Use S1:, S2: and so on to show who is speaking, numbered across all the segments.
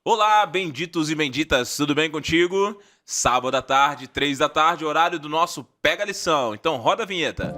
S1: Olá, benditos e benditas, tudo bem contigo? Sábado à tarde, 3 da tarde, horário do nosso Pega a Lição. Então roda a vinheta.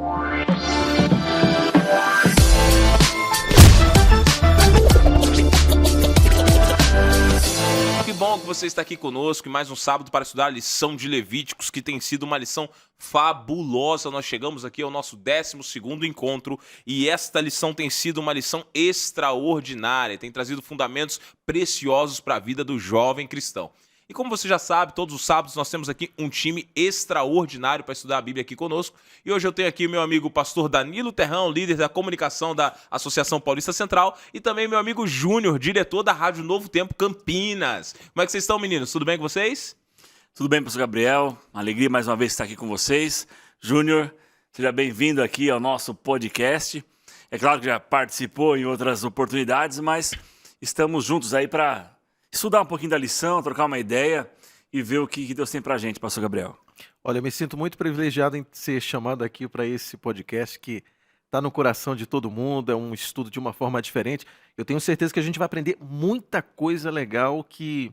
S1: Que bom que você está aqui conosco em mais um sábado para estudar a lição de Levíticos, que tem sido uma lição fabulosa. Nós chegamos aqui ao nosso 12º encontro e esta lição tem sido uma lição extraordinária, tem trazido fundamentos preciosos para a vida do jovem cristão. E como você já sabe, todos os sábados nós temos aqui um time extraordinário para estudar a Bíblia aqui conosco. E hoje eu tenho aqui o meu amigo pastor Danilo Terrão, líder da comunicação da Associação Paulista Central, e também meu amigo Júnior, diretor da Rádio Novo Tempo Campinas. Como é que vocês estão, meninos? Tudo bem com vocês?
S2: Tudo bem, pastor Gabriel? Uma alegria mais uma vez estar aqui com vocês. Júnior, seja bem-vindo aqui ao nosso podcast. É claro que já participou em outras oportunidades, mas estamos juntos aí para estudar um pouquinho da lição, trocar uma ideia e ver o que Deus tem pra gente, pastor Gabriel.
S3: Olha, eu me sinto muito privilegiado em ser chamado aqui para esse podcast que está no coração de todo mundo, é um estudo de uma forma diferente. Eu tenho certeza que a gente vai aprender muita coisa legal que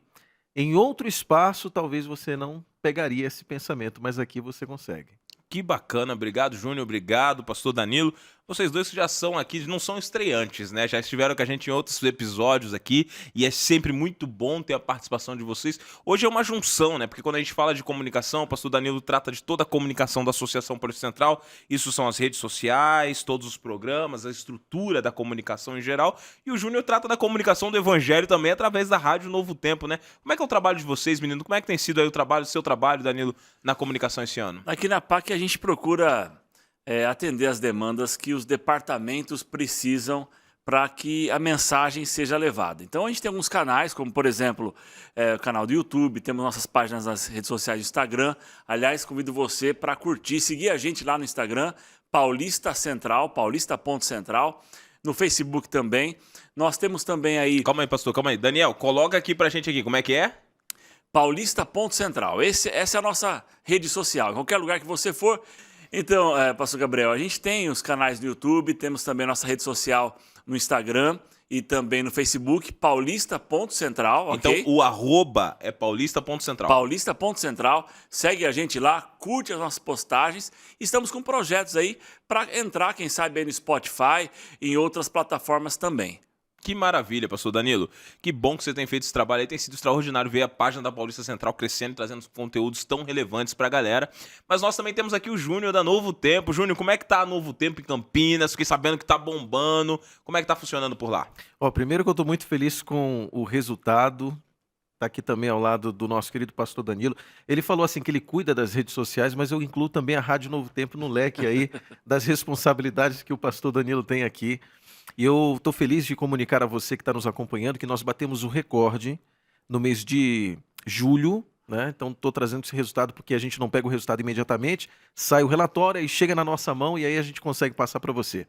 S3: em outro espaço talvez você não pegaria esse pensamento, mas aqui você consegue.
S1: Que bacana, obrigado Júnior, obrigado pastor Danilo. Vocês dois que já são aqui, não são estreantes, né? Já estiveram com a gente em outros episódios aqui e é sempre muito bom ter a participação de vocês. Hoje é uma junção, né? Porque quando a gente fala de comunicação, o pastor Danilo trata de toda a comunicação da Associação Paulista Central. Isso são as redes sociais, todos os programas, a estrutura da comunicação em geral. E o Júnior trata da comunicação do evangelho também através da Rádio Novo Tempo, né? Como é que é o trabalho de vocês, menino? Como é que tem sido aí o seu trabalho, Danilo, na comunicação esse ano?
S2: Aqui na PAC a gente procura atender as demandas que os departamentos precisam para que a mensagem seja levada. Então a gente tem alguns canais, como por exemplo o canal do YouTube, temos nossas páginas nas redes sociais do Instagram. Aliás, convido você para curtir, seguir a gente lá no Instagram, Paulista Central, paulista.central, no Facebook também. Nós temos também aí...
S1: Calma aí, pastor, calma aí. Daniel, coloca aqui pra gente aqui, como é que é?
S2: Paulista.central. Essa é a nossa rede social. Em qualquer lugar que você for. Então, pastor Gabriel, a gente tem os canais no YouTube, temos também a nossa rede social no Instagram e também no Facebook, paulista.central, ok?
S1: Então, o arroba é paulista.central.
S2: Paulista.central. Segue a gente lá, curte as nossas postagens. Estamos com projetos aí para entrar, quem sabe, aí no Spotify e em outras plataformas também.
S1: Que maravilha, pastor Danilo. Que bom que você tem feito esse trabalho aí. Tem sido extraordinário ver a página da Paulista Central crescendo e trazendo conteúdos tão relevantes pra galera. Mas nós também temos aqui o Júnior da Novo Tempo. Júnior, como é que tá a Novo Tempo em Campinas? Fiquei sabendo que tá bombando. Como é que tá funcionando por lá?
S3: Primeiro que eu estou muito feliz com o resultado. Está aqui também ao lado do nosso querido pastor Danilo. Ele falou assim que ele cuida das redes sociais, mas eu incluo também a Rádio Novo Tempo no leque aí das responsabilidades que o pastor Danilo tem aqui. E eu estou feliz de comunicar a você que está nos acompanhando que nós batemos o recorde no mês de julho, né? Então estou trazendo esse resultado porque a gente não pega o resultado imediatamente, sai o relatório e chega na nossa mão e aí a gente consegue passar para você.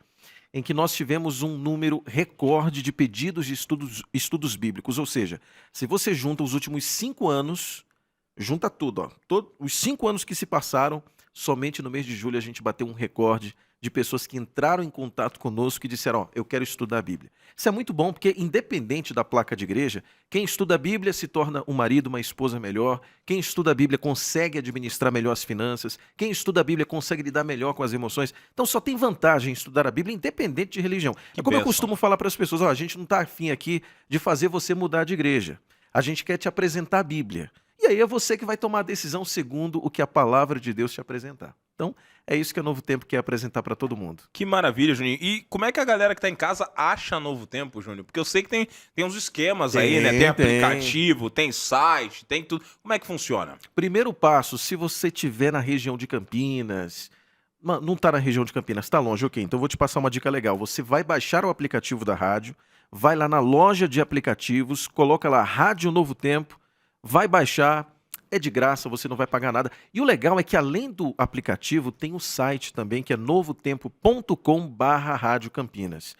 S3: Em que nós tivemos um número recorde de pedidos de estudos bíblicos. Ou seja, se você junta os últimos 5 anos, junta tudo, os 5 anos que se passaram, somente no mês de julho a gente bateu um recorde de pessoas que entraram em contato conosco e disseram, eu quero estudar a Bíblia. Isso é muito bom, porque independente da placa de igreja, quem estuda a Bíblia se torna um marido, uma esposa melhor, quem estuda a Bíblia consegue administrar melhor as finanças, quem estuda a Bíblia consegue lidar melhor com as emoções. Então só tem vantagem em estudar a Bíblia, independente de religião. É como eu costumo falar para as pessoas, a gente não está afim aqui de fazer você mudar de igreja. A gente quer te apresentar a Bíblia. E aí é você que vai tomar a decisão segundo o que a palavra de Deus te apresentar. Então, é isso que a Novo Tempo quer apresentar para todo mundo.
S1: Que maravilha, Juninho. E como é que a galera que tá em casa acha Novo Tempo, Júnior? Porque eu sei que tem uns esquemas aí, né? Tem aplicativo, tem site, tem tudo. Como é que funciona?
S3: Primeiro passo, se você estiver na região de Campinas, não está na região de Campinas, está longe, ok. Então eu vou te passar uma dica legal. Você vai baixar o aplicativo da rádio, vai lá na loja de aplicativos, coloca lá Rádio Novo Tempo, vai baixar, é de graça, você não vai pagar nada. E o legal é que além do aplicativo, tem um site também, que é novotempo.com/Rádio Campinas.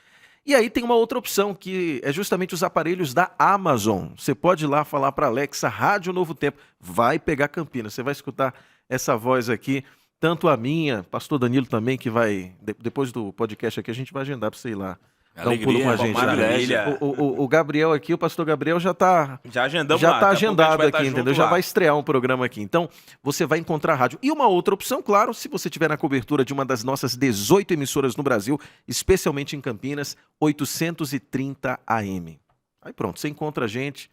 S3: E aí tem uma outra opção, que é justamente os aparelhos da Amazon. Você pode ir lá falar para a Alexa, Rádio Novo Tempo, vai pegar Campinas. Você vai escutar essa voz aqui, tanto a minha, pastor Danilo também, que vai, depois do podcast aqui, a gente vai agendar para você ir lá dar um pulo com a gente.
S1: Maravilha.
S3: O Gabriel aqui, o pastor Gabriel já está
S1: Já agendamos
S3: já
S1: lá.
S3: tá
S1: Daqui a pouco a gente
S3: agendado
S1: vai
S3: aqui,
S1: estar
S3: entendeu?
S1: junto
S3: Já
S1: lá.
S3: vai estrear um programa aqui. Então, você vai encontrar rádio. E uma outra opção, claro, se você estiver na cobertura de uma das nossas 18 emissoras no Brasil, especialmente em Campinas, 830 AM. Aí pronto, você encontra a gente,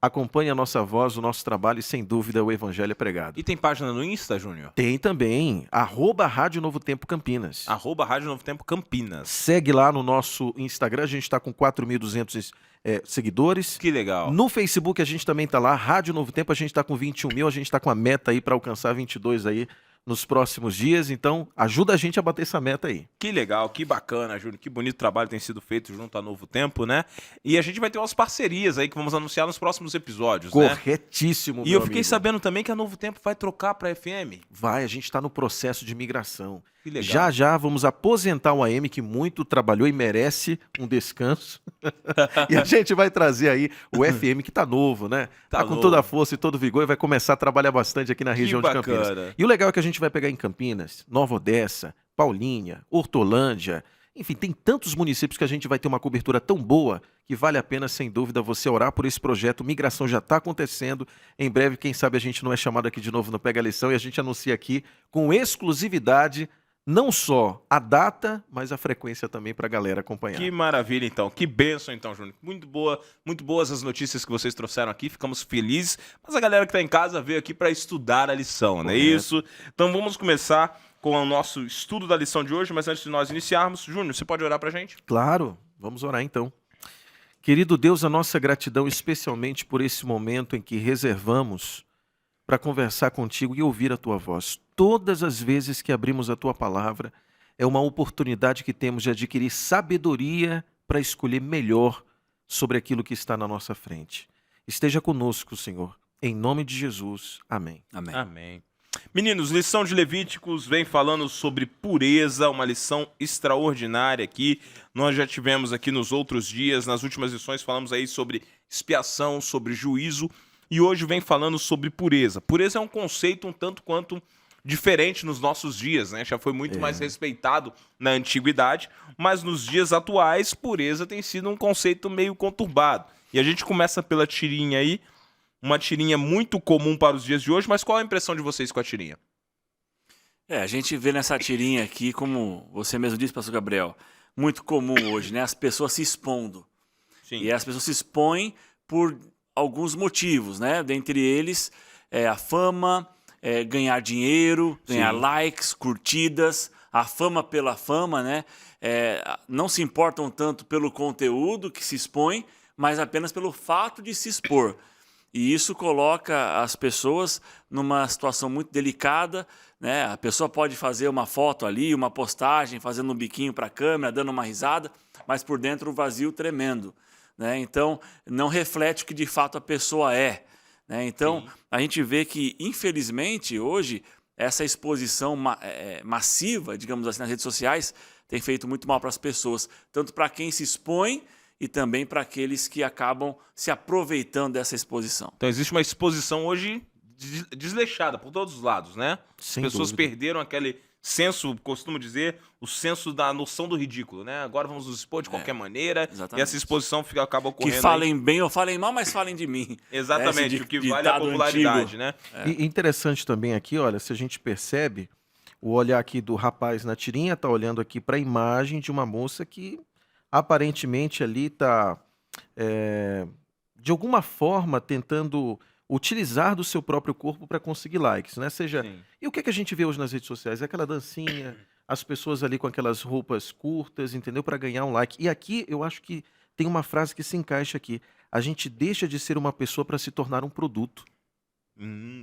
S3: acompanha a nossa voz, o nosso trabalho e, sem dúvida, o Evangelho é pregado.
S1: E tem página no Insta, Júnior?
S3: Tem também, @Rádio Novo Tempo Campinas.
S1: @Rádio Novo Tempo Campinas.
S3: Segue lá no nosso Instagram, a gente está com 4.200 seguidores.
S1: Que legal.
S3: No Facebook a gente também está lá, Rádio Novo Tempo, a gente está com 21 mil, a gente está com a meta aí para alcançar 22 aí nos próximos dias, então ajuda a gente a bater essa meta aí.
S1: Que legal, que bacana, Júnior, que bonito trabalho tem sido feito junto a Novo Tempo, né? E a gente vai ter umas parcerias aí que vamos anunciar nos próximos episódios, né?
S3: Corretíssimo,
S1: E eu fiquei sabendo também que a Novo Tempo vai trocar para FM.
S3: Vai, a gente está no processo de migração.
S1: Que legal.
S3: Já já vamos aposentar o AM, que muito trabalhou e merece um descanso. E a gente vai trazer aí o FM, que tá novo, né? Tá com
S1: novo.
S3: toda a força e todo vigor e vai começar a trabalhar bastante aqui na região de Campinas.
S1: bacana.
S3: E o legal é que a gente vai pegar em Campinas, Nova Odessa, Paulínia, Hortolândia, enfim, tem tantos municípios que a gente vai ter uma cobertura tão boa que vale a pena, sem dúvida, você orar por esse projeto. Migração já está acontecendo. Em breve, quem sabe a gente não é chamado aqui de novo no Pega a Lição e a gente anuncia aqui com exclusividade não só a data, mas a frequência também para a galera acompanhar.
S1: Que maravilha, então. Que bênção, então, Júnior. Muito boas as notícias que vocês trouxeram aqui. Ficamos felizes. Mas a galera que está em casa veio aqui para estudar a lição, não é isso? Então vamos começar com o nosso estudo da lição de hoje. Mas antes de nós iniciarmos, Júnior, você pode orar para a gente?
S3: Claro, vamos orar então. Querido Deus, a nossa gratidão especialmente por esse momento em que reservamos para conversar contigo e ouvir a tua voz. Todas as vezes que abrimos a tua palavra, é uma oportunidade que temos de adquirir sabedoria para escolher melhor sobre aquilo que está na nossa frente. Esteja conosco, Senhor. Em nome de Jesus. Amém.
S2: Amém.
S1: Amém. Meninos, lição de Levíticos vem falando sobre pureza, uma lição extraordinária aqui. Nós já tivemos aqui nos outros dias, nas últimas lições, falamos aí sobre expiação, sobre juízo, e hoje vem falando sobre pureza. Pureza é um conceito um tanto quanto diferente nos nossos dias, né? Já foi muito mais respeitado na antiguidade, mas nos dias atuais, pureza tem sido um conceito meio conturbado. E a gente começa pela tirinha aí, uma tirinha muito comum para os dias de hoje, mas qual a impressão de vocês com a tirinha?
S2: A gente vê nessa tirinha aqui, como você mesmo disse, pastor Gabriel, muito comum hoje, né? As pessoas se expondo.
S1: Sim.
S2: E as pessoas se expõem por alguns motivos, né? Dentre eles, a fama, ganhar dinheiro, ganhar likes, curtidas, a fama pela fama, né? Não se importam tanto pelo conteúdo que se expõe, mas apenas pelo fato de se expor. E isso coloca as pessoas numa situação muito delicada, né? A pessoa pode fazer uma foto ali, uma postagem, fazendo um biquinho para a câmera, dando uma risada, mas por dentro o vazio tremendo, né? Então, não reflete o que de fato a pessoa é, né? Então, a gente vê que, infelizmente, hoje, essa exposição massiva, digamos assim, nas redes sociais, tem feito muito mal para as pessoas, tanto para quem se expõe e também para aqueles que acabam se aproveitando dessa exposição.
S1: Então existe uma exposição hoje desleixada por todos os lados, né?
S3: Sem
S1: As pessoas
S3: dúvida.
S1: perderam aquele senso, costumo dizer, o senso da noção do ridículo, né? Agora vamos nos expor de qualquer maneira,
S2: exatamente.
S1: e essa exposição acaba ocorrendo.
S2: Que falem bem ou falem mal, mas falem de mim.
S1: Exatamente,
S2: Esse
S1: o que vale é a
S2: ditado
S1: popularidade,
S2: antigo.
S1: né?
S3: E interessante também aqui, olha, se a gente percebe, o olhar aqui do rapaz na tirinha está olhando aqui para a imagem de uma moça que aparentemente ali está, de alguma forma, tentando utilizar do seu próprio corpo para conseguir likes, né?
S1: Sim.
S3: E o que que a gente vê hoje nas redes sociais? É aquela dancinha, as pessoas ali com aquelas roupas curtas, entendeu? Para ganhar um like. E aqui eu acho que tem uma frase que se encaixa aqui. A gente deixa de ser uma pessoa para se tornar um produto.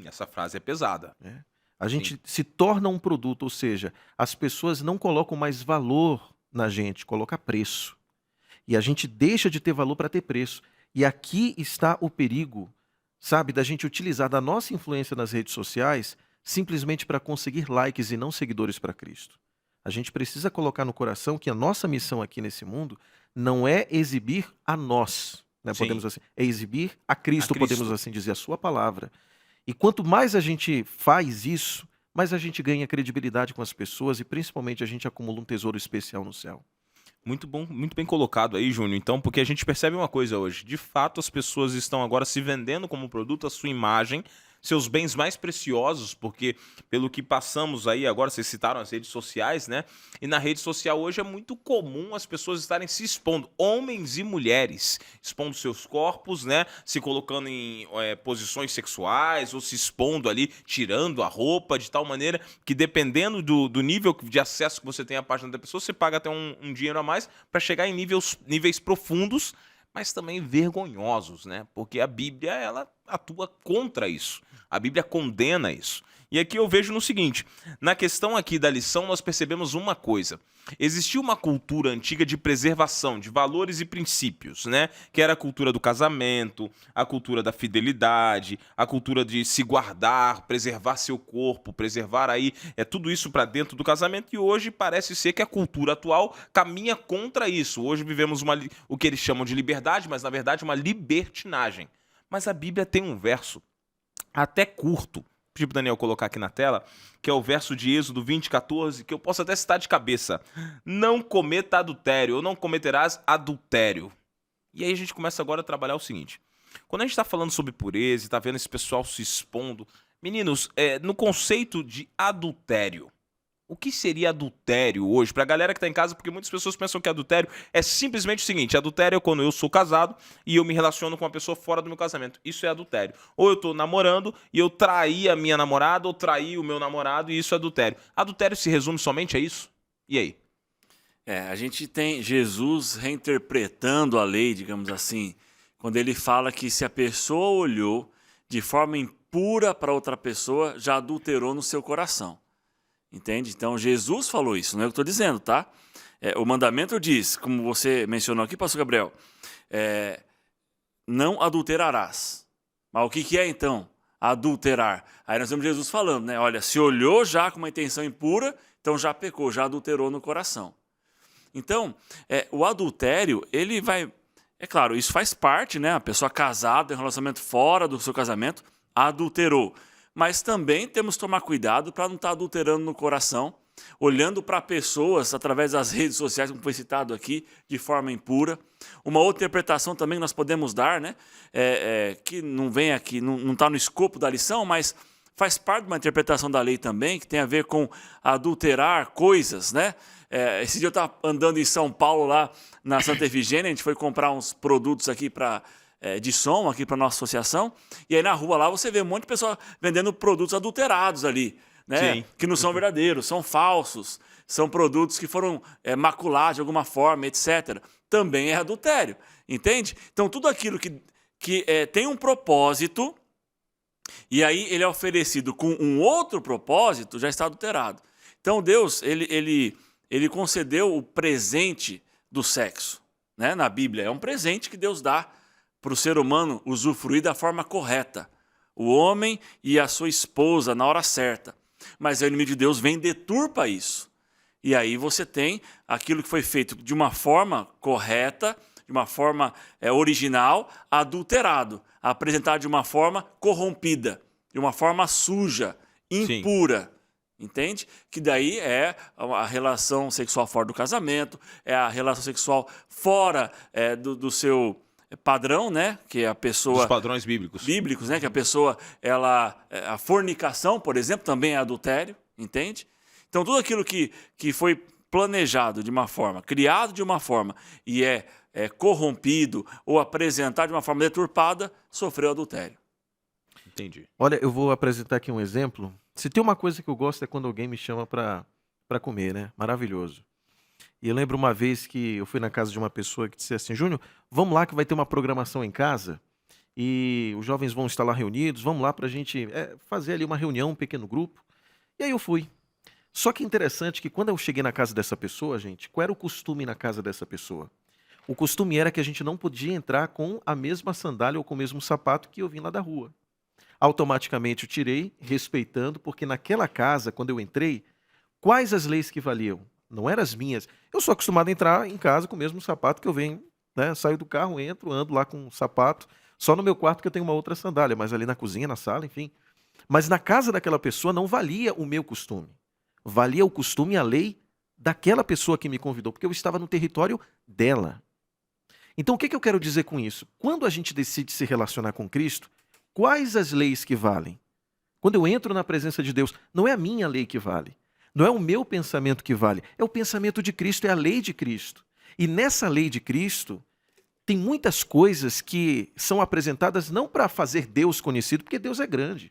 S1: Essa frase é pesada.
S3: A gente se torna um produto, ou seja, as pessoas não colocam mais valor na gente, coloca preço. E a gente deixa de ter valor para ter preço. E aqui está o perigo, sabe, da gente utilizar da nossa influência nas redes sociais simplesmente para conseguir likes e não seguidores para Cristo. A gente precisa colocar no coração que a nossa missão aqui nesse mundo não é exibir a nós, né,
S1: Sim.
S3: podemos assim, é exibir a Cristo,
S1: A Cristo.
S3: podemos assim dizer, a sua palavra. E quanto mais a gente faz isso, mais a gente ganha credibilidade com as pessoas e principalmente a gente acumula um tesouro especial no céu.
S1: Muito bom, muito bem colocado aí, Júnior. Então, porque a gente percebe uma coisa hoje. De fato, as pessoas estão agora se vendendo como produto a sua imagem, seus bens mais preciosos, porque pelo que passamos aí agora, vocês citaram as redes sociais, né? E na rede social hoje é muito comum as pessoas estarem se expondo, homens e mulheres, expondo seus corpos, né? Se colocando em posições sexuais ou se expondo ali, tirando a roupa, de tal maneira que dependendo do nível de acesso que você tem à página da pessoa, você paga até um dinheiro a mais para chegar em níveis profundos, mas também vergonhosos, né? Porque a Bíblia, ela atua contra isso. A Bíblia condena isso. E aqui eu vejo no seguinte, na questão aqui da lição, nós percebemos uma coisa. Existia uma cultura antiga de preservação de valores e princípios, né? Que era a cultura do casamento, a cultura da fidelidade, a cultura de se guardar, preservar seu corpo, preservar aí tudo isso para dentro do casamento. E hoje parece ser que a cultura atual caminha contra isso. Hoje vivemos o que eles chamam de liberdade, mas na verdade uma libertinagem. Mas a Bíblia tem um verso até curto, tipo Daniel colocar aqui na tela, que é o verso de Êxodo 20:14, que eu posso até citar de cabeça. Não cometa adultério, ou não cometerás adultério. E aí a gente começa agora a trabalhar o seguinte. Quando a gente está falando sobre pureza e está vendo esse pessoal se expondo, meninos, no conceito de adultério, o que seria adultério hoje? Para a galera que está em casa, porque muitas pessoas pensam que adultério é simplesmente o seguinte: adultério é quando eu sou casado e eu me relaciono com uma pessoa fora do meu casamento. Isso é adultério. Ou eu estou namorando e eu traí a minha namorada ou traí o meu namorado e isso é adultério. Adultério se resume somente a isso? E aí?
S2: A gente tem Jesus reinterpretando a lei, digamos assim, quando ele fala que se a pessoa olhou de forma impura para outra pessoa, já adulterou no seu coração. Entende? Então, Jesus falou isso, não é o que eu estou dizendo, tá? O mandamento diz, como você mencionou aqui, pastor Gabriel, não adulterarás. Mas o que é, então, adulterar? Aí nós vemos Jesus falando, né? Olha, se olhou já com uma intenção impura, então já pecou, já adulterou no coração. Então, o adultério, ele vai... É claro, isso faz parte, né? A pessoa casada, em um relacionamento fora do seu casamento, adulterou. Mas também temos que tomar cuidado para não estar adulterando no coração, olhando para pessoas através das redes sociais, como foi citado aqui, de forma impura. Uma outra interpretação também que nós podemos dar, né, que não vem aqui, não está no escopo da lição, mas faz parte de uma interpretação da lei também, que tem a ver com adulterar coisas, né? Esse dia eu estava andando em São Paulo, lá na Santa Efigênia, a gente foi comprar uns produtos aqui de som aqui para nossa associação, e aí na rua lá você vê um monte de pessoa vendendo produtos adulterados ali, né? Sim. Que não são verdadeiros, são falsos, são produtos que foram maculados de alguma forma, etc. Também é adultério, entende? Então tudo aquilo que tem um propósito, e aí ele é oferecido com um outro propósito, já está adulterado. Então Deus, ele concedeu o presente do sexo, né? Na Bíblia é um presente que Deus dá para o ser humano usufruir da forma correta. O homem e a sua esposa na hora certa. Mas o inimigo de Deus vem e deturpa isso. E aí você tem aquilo que foi feito de uma forma correta, de uma forma original, adulterado. Apresentado de uma forma corrompida, de uma forma suja, impura. Sim. Entende? Que daí é a relação sexual fora do casamento, é a relação sexual fora do seu padrão, né? Que a pessoa...
S1: Os padrões bíblicos.
S2: Bíblicos, né? Que a pessoa, a fornicação, por exemplo, também é adultério, entende? Então, tudo aquilo que foi planejado de uma forma, criado de uma forma e é corrompido ou apresentado de uma forma deturpada, sofreu adultério.
S1: Entendi.
S3: Olha, eu vou apresentar aqui um exemplo. Se tem uma coisa que eu gosto é quando alguém me chama para comer, né? Maravilhoso. E eu lembro uma vez que eu fui na casa de uma pessoa que disse assim: Júnior, vamos lá que vai ter uma programação em casa e os jovens vão estar lá reunidos, vamos lá para a gente fazer ali uma reunião, um pequeno grupo. E aí eu fui. Só que interessante que quando eu cheguei na casa dessa pessoa, gente, qual era o costume na casa dessa pessoa? O costume era que a gente não podia entrar com a mesma sandália ou com o mesmo sapato que eu vim lá da rua. Automaticamente eu tirei, respeitando, porque naquela casa, quando eu entrei, quais as leis que valiam? Não eram as minhas. Eu sou acostumado a entrar em casa com o mesmo sapato que eu venho, né? Saio do carro, entro, ando lá com um sapato. Só no meu quarto que eu tenho uma outra sandália, mas ali na cozinha, na sala, enfim. Mas na casa daquela pessoa não valia o meu costume. Valia o costume e a lei daquela pessoa que me convidou, porque eu estava no território dela. Então, o que eu quero dizer com isso? Quando a gente decide se relacionar com Cristo, quais as leis que valem? Quando eu entro na presença de Deus, não é a minha lei que vale, não é o meu pensamento que vale, é o pensamento de Cristo, é a lei de Cristo. E nessa lei de Cristo, tem muitas coisas que são apresentadas não para fazer Deus conhecido, porque Deus é grande,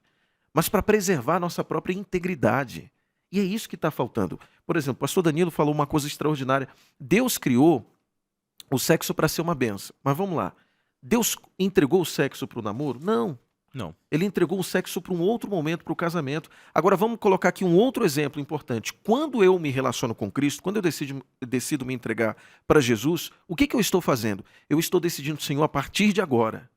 S3: mas para preservar a nossa própria integridade. E é isso que está faltando. Por exemplo, o pastor Danilo falou uma coisa extraordinária. Deus criou o sexo para ser uma benção. Mas vamos lá. Deus entregou o sexo para o namoro? Não.
S1: Não.
S3: Ele entregou o sexo para um outro momento, para o casamento. Agora vamos colocar aqui um outro exemplo importante. Quando eu me relaciono com Cristo, quando eu decido me entregar para Jesus, o que eu estou fazendo? Eu estou decidindo, Senhor, a partir de agora,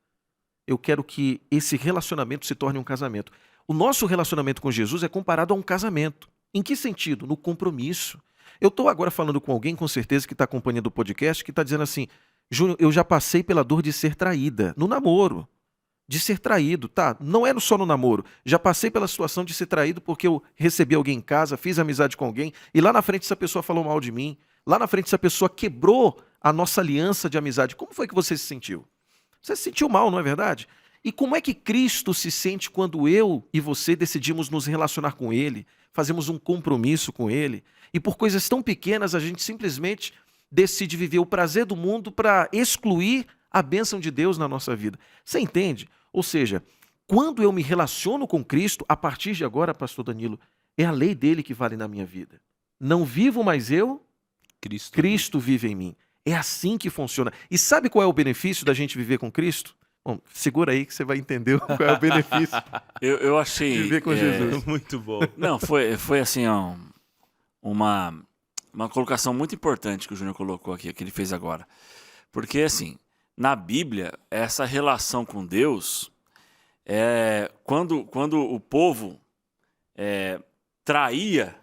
S3: eu quero que esse relacionamento se torne um casamento. O nosso relacionamento com Jesus é comparado a um casamento. Em que sentido? No compromisso. Eu estou agora falando com alguém, com certeza, que está acompanhando o podcast, que está dizendo assim, Júnior, eu já passei pela dor de ser traída, no namoro. De ser traído, tá? Não é só no namoro. Já passei pela situação de ser traído porque eu recebi alguém em casa, fiz amizade com alguém, e lá na frente essa pessoa falou mal de mim. Lá na frente essa pessoa quebrou a nossa aliança de amizade. Como foi que você se sentiu? Você se sentiu mal, não é verdade? E como é que Cristo se sente quando eu e você decidimos nos relacionar com Ele, fazemos um compromisso com Ele, e por coisas tão pequenas a gente simplesmente decide viver o prazer do mundo para excluir a bênção de Deus na nossa vida? Você entende? Ou seja, quando eu me relaciono com Cristo, a partir de agora, pastor Danilo, é a lei dele que vale na minha vida. Não vivo mais eu, Cristo vive em mim. É assim que funciona. E sabe qual é o benefício da gente viver com Cristo? Bom, segura aí que você vai entender qual é o benefício
S2: Eu achei...
S3: de viver com Jesus.
S1: Muito bom.
S2: Não, foi assim, ó, uma colocação muito importante que o Júnior colocou aqui, que ele fez agora. Porque, assim, na Bíblia, essa relação com Deus, quando o povo traía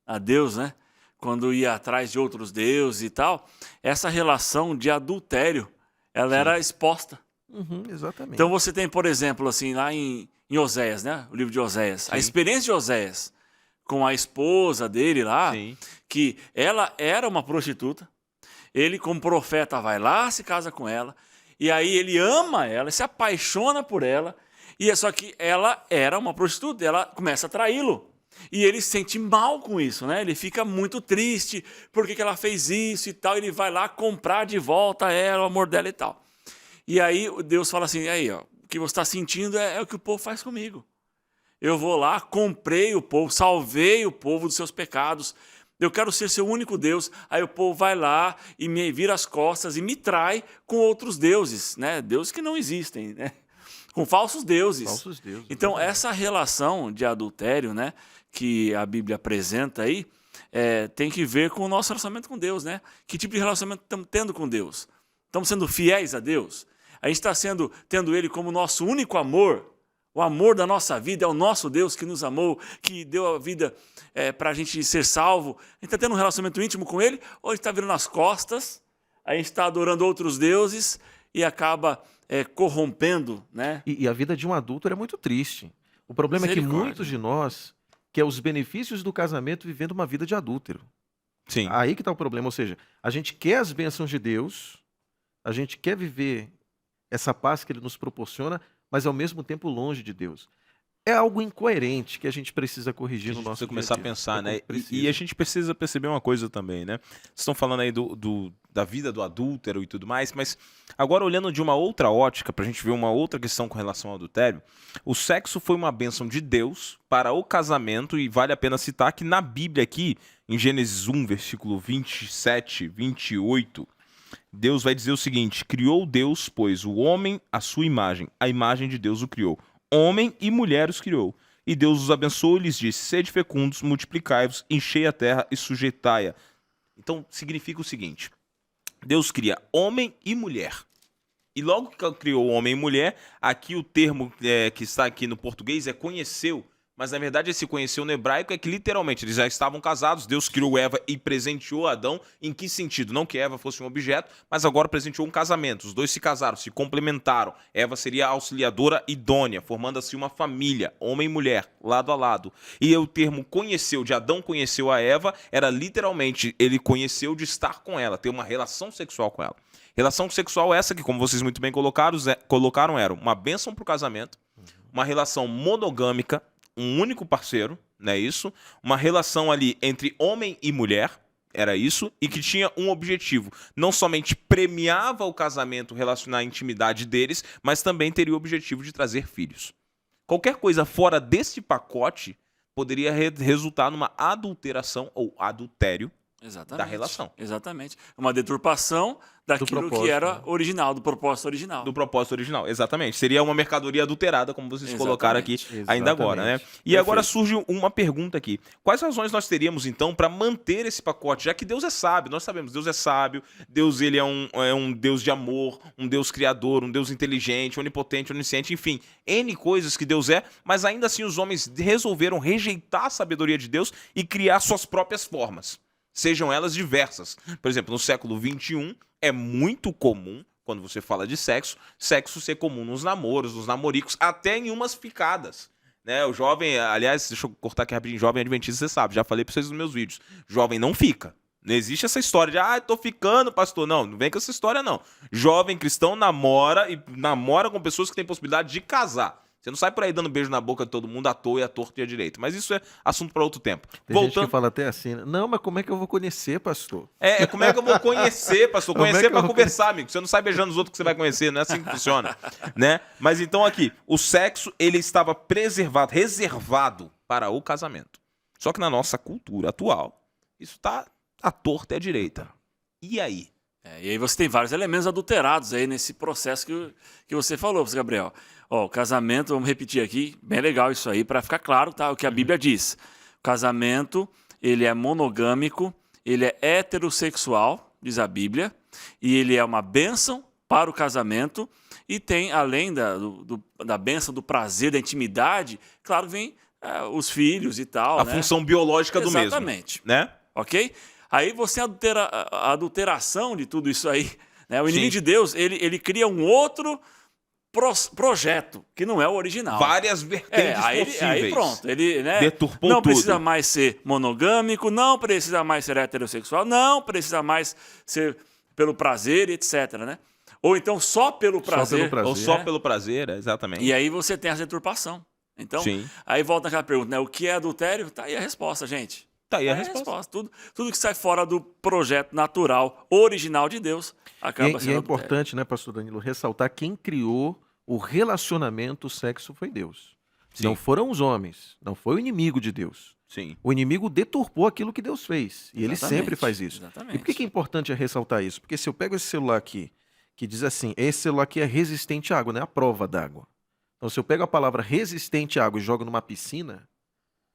S2: a Deus, né? Quando ia atrás de outros deuses e tal, essa relação de adultério, ela era exposta.
S3: Uhum, exatamente.
S2: Então você tem, por exemplo, assim, lá em Oséias, né? O livro de Oséias.
S1: Sim.
S2: A experiência de Oséias com a esposa dele lá,
S1: Sim.
S2: que ela era uma prostituta. Ele, como profeta, vai lá, se casa com ela. E aí ele ama ela, se apaixona por ela. E é só que ela era uma prostituta, ela começa a traí-lo. E ele se sente mal com isso, né? Ele fica muito triste, por que ela fez isso e tal. Ele vai lá comprar de volta ela, o amor dela e tal. E aí Deus fala assim, aí, ó, o que você está sentindo é o que o povo faz comigo. Eu vou lá, comprei o povo, salvei o povo dos seus pecados. Eu quero ser seu único Deus. Aí o povo vai lá e me vira as costas e me trai com outros deuses, né? Deuses que não existem, né? Com falsos deuses.
S3: Falsos deuses.
S2: Então, essa relação de adultério, né, que a Bíblia apresenta aí, tem que ver com o nosso relacionamento com Deus, né? Que tipo de relacionamento estamos tendo com Deus? Estamos sendo fiéis a Deus? A gente está tendo Ele como nosso único amor? O amor da nossa vida é o nosso Deus que nos amou, que deu a vida para a gente ser salvo. A gente está tendo um relacionamento íntimo com Ele, ou a gente está virando as costas, a gente está adorando outros deuses e acaba corrompendo, né?
S3: E a vida de um adulto é muito triste. O problema é que muitos de nós quer os benefícios do casamento vivendo uma vida de adúltero.
S1: Sim.
S3: Aí que está o problema. Ou seja, a gente quer as bênçãos de Deus, a gente quer viver essa paz que Ele nos proporciona, mas ao mesmo tempo longe de Deus. É algo incoerente que a gente precisa corrigir no nosso dia a dia.
S1: Precisa começar a pensar, né? E a gente precisa perceber uma coisa também, né? Vocês estão falando aí da vida do adúltero e tudo mais, mas agora olhando de uma outra ótica, pra gente ver uma outra questão com relação ao adultério, o sexo foi uma bênção de Deus para o casamento, e vale a pena citar que na Bíblia aqui, em Gênesis 1, versículo 27, 28, Deus vai dizer o seguinte: criou Deus, pois, o homem à sua imagem, a imagem de Deus o criou. Homem e mulher os criou. E Deus os abençoou e lhes disse: sede fecundos, multiplicai-vos, enchei a terra e sujeitai-a. Então, significa o seguinte: Deus cria homem e mulher. E logo que criou homem e mulher, aqui o termo que está aqui no português é conheceu, mas na verdade esse conheceu no hebraico é que literalmente eles já estavam casados, Deus criou Eva e presenteou Adão. Em que sentido? Não que Eva fosse um objeto, mas agora presenteou um casamento. Os dois se casaram, se complementaram. Eva seria a auxiliadora idônea, formando assim uma família, homem e mulher, lado a lado. E o termo conheceu, de Adão conheceu a Eva, era literalmente ele conheceu de estar com ela, ter uma relação sexual com ela. Relação sexual essa que, como vocês muito bem colocaram, era uma bênção para o casamento, uma relação monogâmica, um único parceiro, não é isso? Uma relação ali entre homem e mulher, era isso, e que tinha um objetivo. Não somente premiava o casamento, relacionar a intimidade deles, mas também teria o objetivo de trazer filhos. Qualquer coisa fora desse pacote poderia resultar numa adulteração ou adultério da relação.
S2: Exatamente. Uma deturpação daquilo que era original, do propósito original.
S1: Do propósito original, exatamente. Seria uma mercadoria adulterada, como vocês colocaram aqui ainda agora, né? E
S2: Perfeito.
S1: agora surge uma pergunta aqui. Quais razões nós teríamos, então, para manter esse pacote? Já que Deus é sábio, nós sabemos, Deus é sábio, Deus ele é um Deus de amor, um Deus criador, um Deus inteligente, onipotente, onisciente, enfim, N coisas que Deus é, mas ainda assim os homens resolveram rejeitar a sabedoria de Deus e criar suas próprias formas. Sejam elas diversas. Por exemplo, no século XXI, é muito comum, quando você fala de sexo ser comum nos namoros, nos namoricos, até em umas ficadas. Né? O jovem, aliás, deixa eu cortar aqui rapidinho, jovem adventista, você sabe, já falei pra vocês nos meus vídeos. Jovem não fica. Não existe essa história de, tô ficando, pastor. Não, não vem com essa história, não. Jovem cristão namora e namora com pessoas que têm possibilidade de casar. Você não sai por aí dando beijo na boca de todo mundo à toa e à torta e à direita. Mas isso é assunto para outro tempo.
S3: Tem gente que fala até assim, né? Não, mas como é que eu vou conhecer, pastor?
S1: Como é que eu vou conhecer, pastor? Conhecer para conversar, amigo. Você não sai beijando os outros que você vai conhecer, não é assim que funciona. Né? Mas então aqui, o sexo, ele estava reservado para o casamento. Só que na nossa cultura atual, isso tá à torta e à direita. E aí?
S2: E aí você tem vários elementos adulterados aí nesse processo que você falou, Gabriel. O casamento, vamos repetir aqui, bem legal isso aí, para ficar claro, tá, o que a Bíblia diz. O casamento, ele é monogâmico, ele é heterossexual, diz a Bíblia, e ele é uma bênção para o casamento, e tem, além da bênção, do prazer, da intimidade, claro, vem os filhos e tal.
S1: A função biológica do mesmo.
S2: Exatamente.
S1: Né?
S2: Ok? Aí você a adulteração de tudo isso aí, né? O inimigo de Deus, ele cria um outro projeto, que não é o original.
S1: Várias vertentes possíveis.
S2: Aí pronto, ele
S1: deturpou
S2: não
S1: tudo.
S2: Precisa mais ser monogâmico, não precisa mais ser heterossexual, não precisa mais ser pelo prazer, etc, né? Ou então só pelo prazer.
S1: Ou só pelo prazer, exatamente.
S2: E aí você tem a deturpação. Então, aí volta aquela pergunta, né? O que é adultério? Tá aí a resposta, gente.
S1: Tá aí a resposta.
S2: Tudo que sai fora do projeto natural, original de Deus, acaba sendo
S3: E é importante, né, pastor Danilo, ressaltar quem criou o relacionamento, o sexo foi Deus. Sim. Não foram os homens, não foi o inimigo de Deus.
S1: Sim.
S3: O inimigo deturpou aquilo que Deus fez. E ele sempre faz isso.
S2: Exatamente.
S3: E por que é importante ressaltar isso? Porque se eu pego esse celular aqui, que diz assim, esse celular aqui é resistente à água, né? A prova d'água. Então, se eu pego a palavra resistente à água e jogo numa piscina,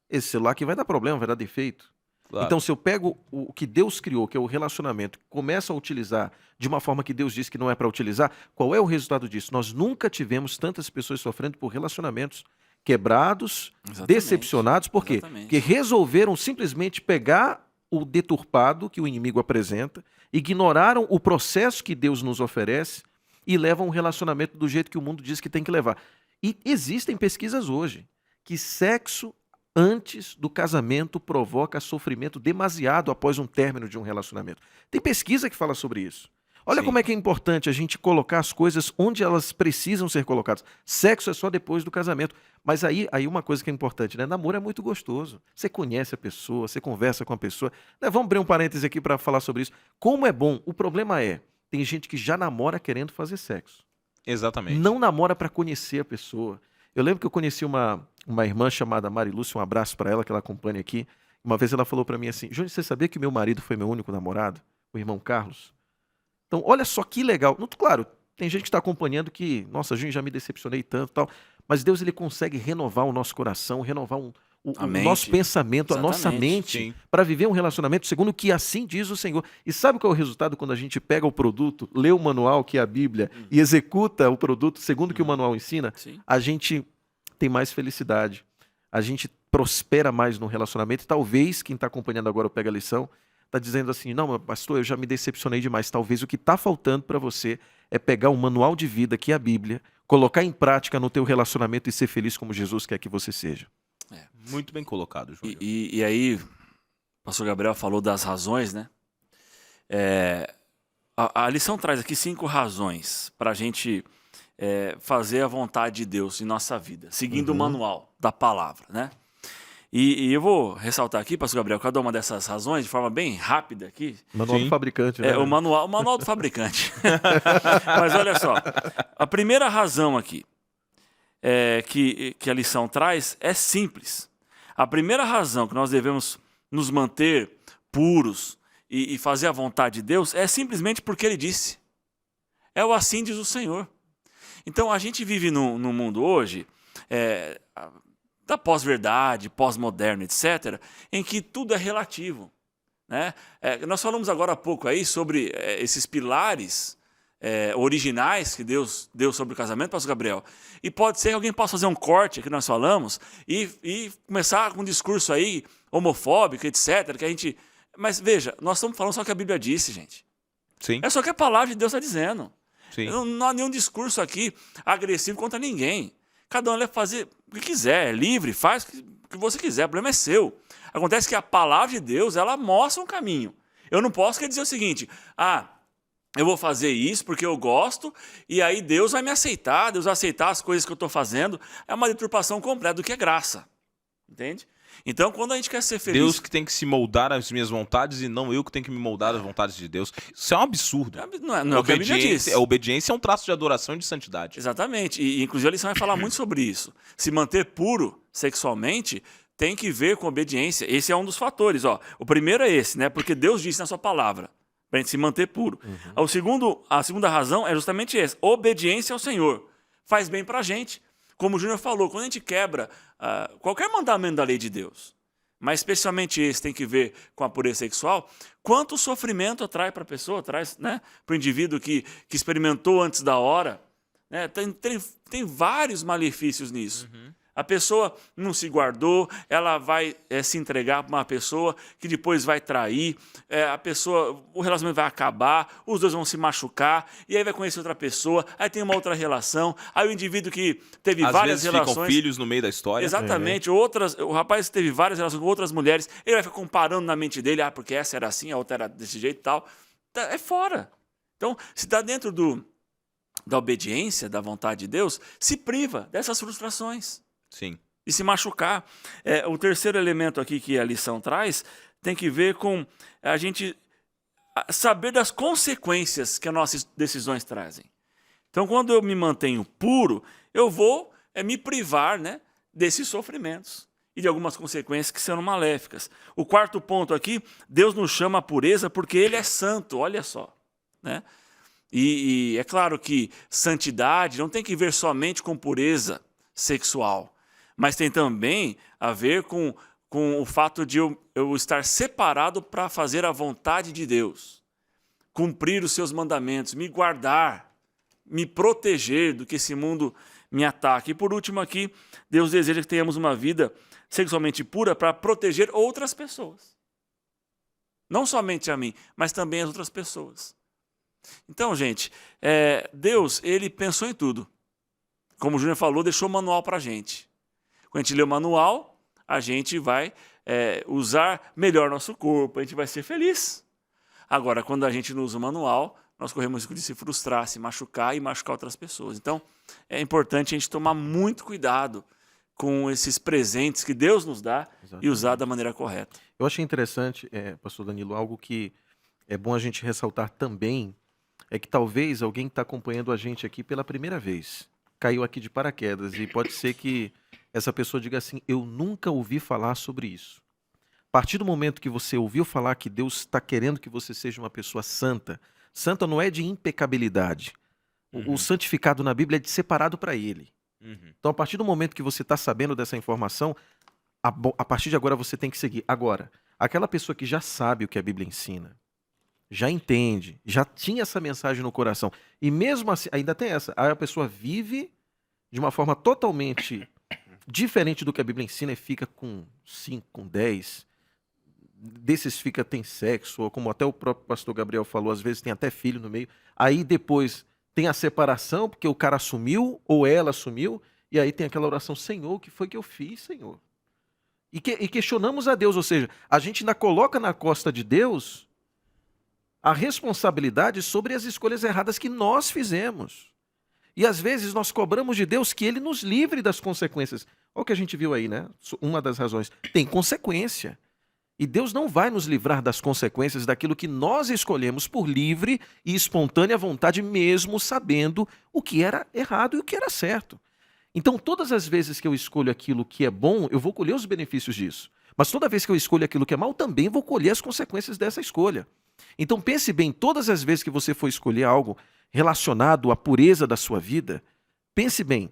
S3: esse celular aqui vai dar problema, vai dar defeito. Claro. Então, se eu pego o que Deus criou, que é o relacionamento, começo a utilizar de uma forma que Deus disse que não é para utilizar, qual é o resultado disso? Nós nunca tivemos tantas pessoas sofrendo por relacionamentos quebrados, decepcionados. Por quê? Porque resolveram simplesmente pegar o deturpado que o inimigo apresenta, ignoraram o processo que Deus nos oferece e levam o relacionamento do jeito que o mundo diz que tem que levar. E existem pesquisas hoje que sexo antes do casamento provoca sofrimento demasiado após um término de um relacionamento. Tem pesquisa que fala sobre isso. Olha como é que é importante a gente colocar as coisas onde elas precisam ser colocadas. Sexo é só depois do casamento. Mas aí uma coisa que é importante, né? Namoro é muito gostoso. Você conhece a pessoa, você conversa com a pessoa. Né? Vamos abrir um parêntese aqui para falar sobre isso. Como é bom. O problema tem gente que já namora querendo fazer sexo.
S1: Exatamente.
S3: Não namora para conhecer a pessoa. Eu lembro que eu conheci uma irmã chamada Mari Lúcia, um abraço para ela, que ela acompanha aqui. Uma vez ela falou para mim assim, Júnior, você sabia que meu marido foi meu único namorado? O irmão Carlos? Então, olha só que legal. Claro, tem gente que está acompanhando que, nossa, Júnior, já me decepcionei tanto e tal. Mas Deus, ele consegue renovar o nosso coração, renovar o nosso pensamento, a nossa mente, para viver um relacionamento segundo o que assim diz o Senhor. E sabe qual é o resultado quando a gente pega o produto, lê o manual, que é a Bíblia, e executa o produto segundo o que o manual ensina? A gente tem mais felicidade. A gente prospera mais no relacionamento. E talvez quem está acompanhando agora o Pega a Lição está dizendo assim, não, mas pastor, eu já me decepcionei demais. Talvez o que está faltando para você é pegar um manual de vida, que é a Bíblia, colocar em prática no teu relacionamento e ser feliz como Jesus quer que você seja.
S1: Muito bem colocado, Júnior.
S2: E aí, o pastor Gabriel falou das razões, né? A lição traz aqui 5 razões para a gente fazer a vontade de Deus em nossa vida, seguindo o manual da palavra, né? E eu vou ressaltar aqui, pastor Gabriel, cada uma dessas razões, de forma bem rápida aqui.
S3: Manual do fabricante, né?
S2: O manual do fabricante. Mas olha só, a primeira razão aqui que a lição traz é simples. A primeira razão que nós devemos nos manter puros e fazer a vontade de Deus é simplesmente porque Ele disse. É o assim diz o Senhor. Então a gente vive num mundo hoje da pós-verdade, pós-moderno, etc., em que tudo é relativo, né? Nós falamos agora há pouco aí sobre esses pilares originais que Deus deu sobre o casamento, pastor Gabriel. E pode ser que alguém possa fazer um corte que nós falamos e começar com um discurso aí homofóbico, etc., que a gente... Mas veja, nós estamos falando só o que a Bíblia disse, gente.
S1: Sim.
S2: É só que a palavra de Deus está dizendo.
S1: Sim.
S2: Não há nenhum discurso aqui agressivo contra ninguém. Cada um deve fazer o que quiser, é livre, faz o que você quiser, o problema é seu. Acontece que a palavra de Deus, ela mostra um caminho. Eu não posso querer dizer o seguinte, eu vou fazer isso porque eu gosto, e aí Deus vai me aceitar, Deus vai aceitar as coisas que eu estou fazendo. É uma deturpação completa do que é graça. Entende? Então, quando a gente quer ser feliz...
S1: Deus que tem que se moldar às minhas vontades e não eu que tenho que me moldar às vontades de Deus. Isso é um absurdo.
S2: Não é o que a Bíblia diz.
S1: A obediência é um traço de adoração e de santidade.
S2: Exatamente. E inclusive a lição vai falar muito sobre isso. Se manter puro sexualmente tem que ver com obediência. Esse é um dos fatores. O primeiro é esse, né? Porque Deus disse na sua palavra, para a gente se manter puro. A segunda razão é justamente essa. Obediência ao Senhor. Faz bem para a gente. Como o Júnior falou, quando a gente quebra qualquer mandamento da lei de Deus, mas especialmente esse tem que ver com a pureza sexual, quanto sofrimento atrai para a pessoa, traz, né, para o indivíduo que experimentou antes da hora. Né, tem vários malefícios nisso. A pessoa não se guardou, ela vai se entregar para uma pessoa que depois vai trair, o relacionamento vai acabar, os dois vão se machucar, e aí vai conhecer outra pessoa, aí tem uma outra relação, aí o indivíduo que teve várias relações...
S1: ficam filhos no meio da história.
S2: Exatamente, o rapaz teve várias relações com outras mulheres, ele vai ficar comparando na mente dele, porque essa era assim, a outra era desse jeito e tal. É fora. Então, se está dentro da obediência, da vontade de Deus, se priva dessas frustrações.
S1: Sim.
S2: E se machucar. O terceiro elemento aqui que a lição traz tem que ver com a gente saber das consequências que as nossas decisões trazem. Então, quando eu me mantenho puro, eu vou me privar, né, desses sofrimentos e de algumas consequências que são maléficas. O quarto ponto aqui, Deus nos chama a pureza porque Ele é santo, olha só. Né? E é claro que santidade não tem que ver somente com pureza sexual, mas tem também a ver com o fato de eu estar separado para fazer a vontade de Deus, cumprir os seus mandamentos, me guardar, me proteger do que esse mundo me ataque. E por último aqui, Deus deseja que tenhamos uma vida sexualmente pura para proteger outras pessoas. Não somente a mim, mas também as outras pessoas. Então, gente, Deus, Ele pensou em tudo. Como o Júnior falou, deixou o manual para a gente. Quando a gente lê o manual, a gente vai usar melhor nosso corpo, a gente vai ser feliz. Agora, quando a gente não usa o manual, nós corremos o risco de se frustrar, se machucar e machucar outras pessoas. Então, é importante a gente tomar muito cuidado com esses presentes que Deus nos dá. Exatamente. E usar da maneira correta.
S3: Eu achei interessante, pastor Danilo, algo que é bom a gente ressaltar também, é que talvez alguém que está acompanhando a gente aqui pela primeira vez caiu aqui de paraquedas e pode ser que essa pessoa diga assim, eu nunca ouvi falar sobre isso. A partir do momento que você ouviu falar que Deus está querendo que você seja uma pessoa santa, santa não é de impecabilidade. O santificado na Bíblia é de separado para Ele. Então, a partir do momento que você está sabendo dessa informação, a partir de agora você tem que seguir. Agora, aquela pessoa que já sabe o que a Bíblia ensina, já entende, já tinha essa mensagem no coração, e mesmo assim, ainda tem essa, aí a pessoa vive de uma forma totalmente diferente do que a Bíblia ensina, e fica com 5, com 10, desses tem sexo, ou como até o próprio pastor Gabriel falou, às vezes tem até filho no meio, aí depois tem a separação, porque o cara assumiu, ou ela assumiu, e aí tem aquela oração, Senhor, o que foi que eu fiz, Senhor? E questionamos a Deus, ou seja, a gente ainda coloca na costa de Deus a responsabilidade sobre as escolhas erradas que nós fizemos. E às vezes nós cobramos de Deus que Ele nos livre das consequências. Olha o que a gente viu aí, né? Uma das razões. Tem consequência. E Deus não vai nos livrar das consequências daquilo que nós escolhemos por livre e espontânea vontade, mesmo sabendo o que era errado e o que era certo. Então, todas as vezes que eu escolho aquilo que é bom, eu vou colher os benefícios disso. Mas toda vez que eu escolho aquilo que é mal, também vou colher as consequências dessa escolha. Então, pense bem, todas as vezes que você for escolher algo relacionado à pureza da sua vida, pense bem,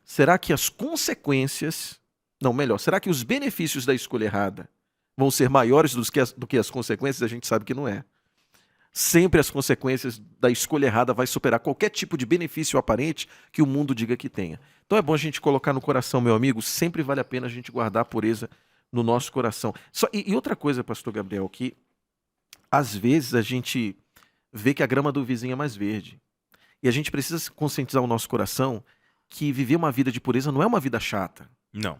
S3: será que as consequências, não, melhor, será que os benefícios da escolha errada vão ser maiores do que as consequências? A gente sabe que não é. Sempre as consequências da escolha errada vai superar qualquer tipo de benefício aparente que o mundo diga que tenha. Então é bom a gente colocar no coração, meu amigo, sempre vale a pena a gente guardar a pureza no nosso coração. E outra coisa, pastor Gabriel, que às vezes a gente vê que a grama do vizinho é mais verde. E a gente precisa conscientizar o nosso coração que viver uma vida de pureza não é uma vida chata.
S1: Não.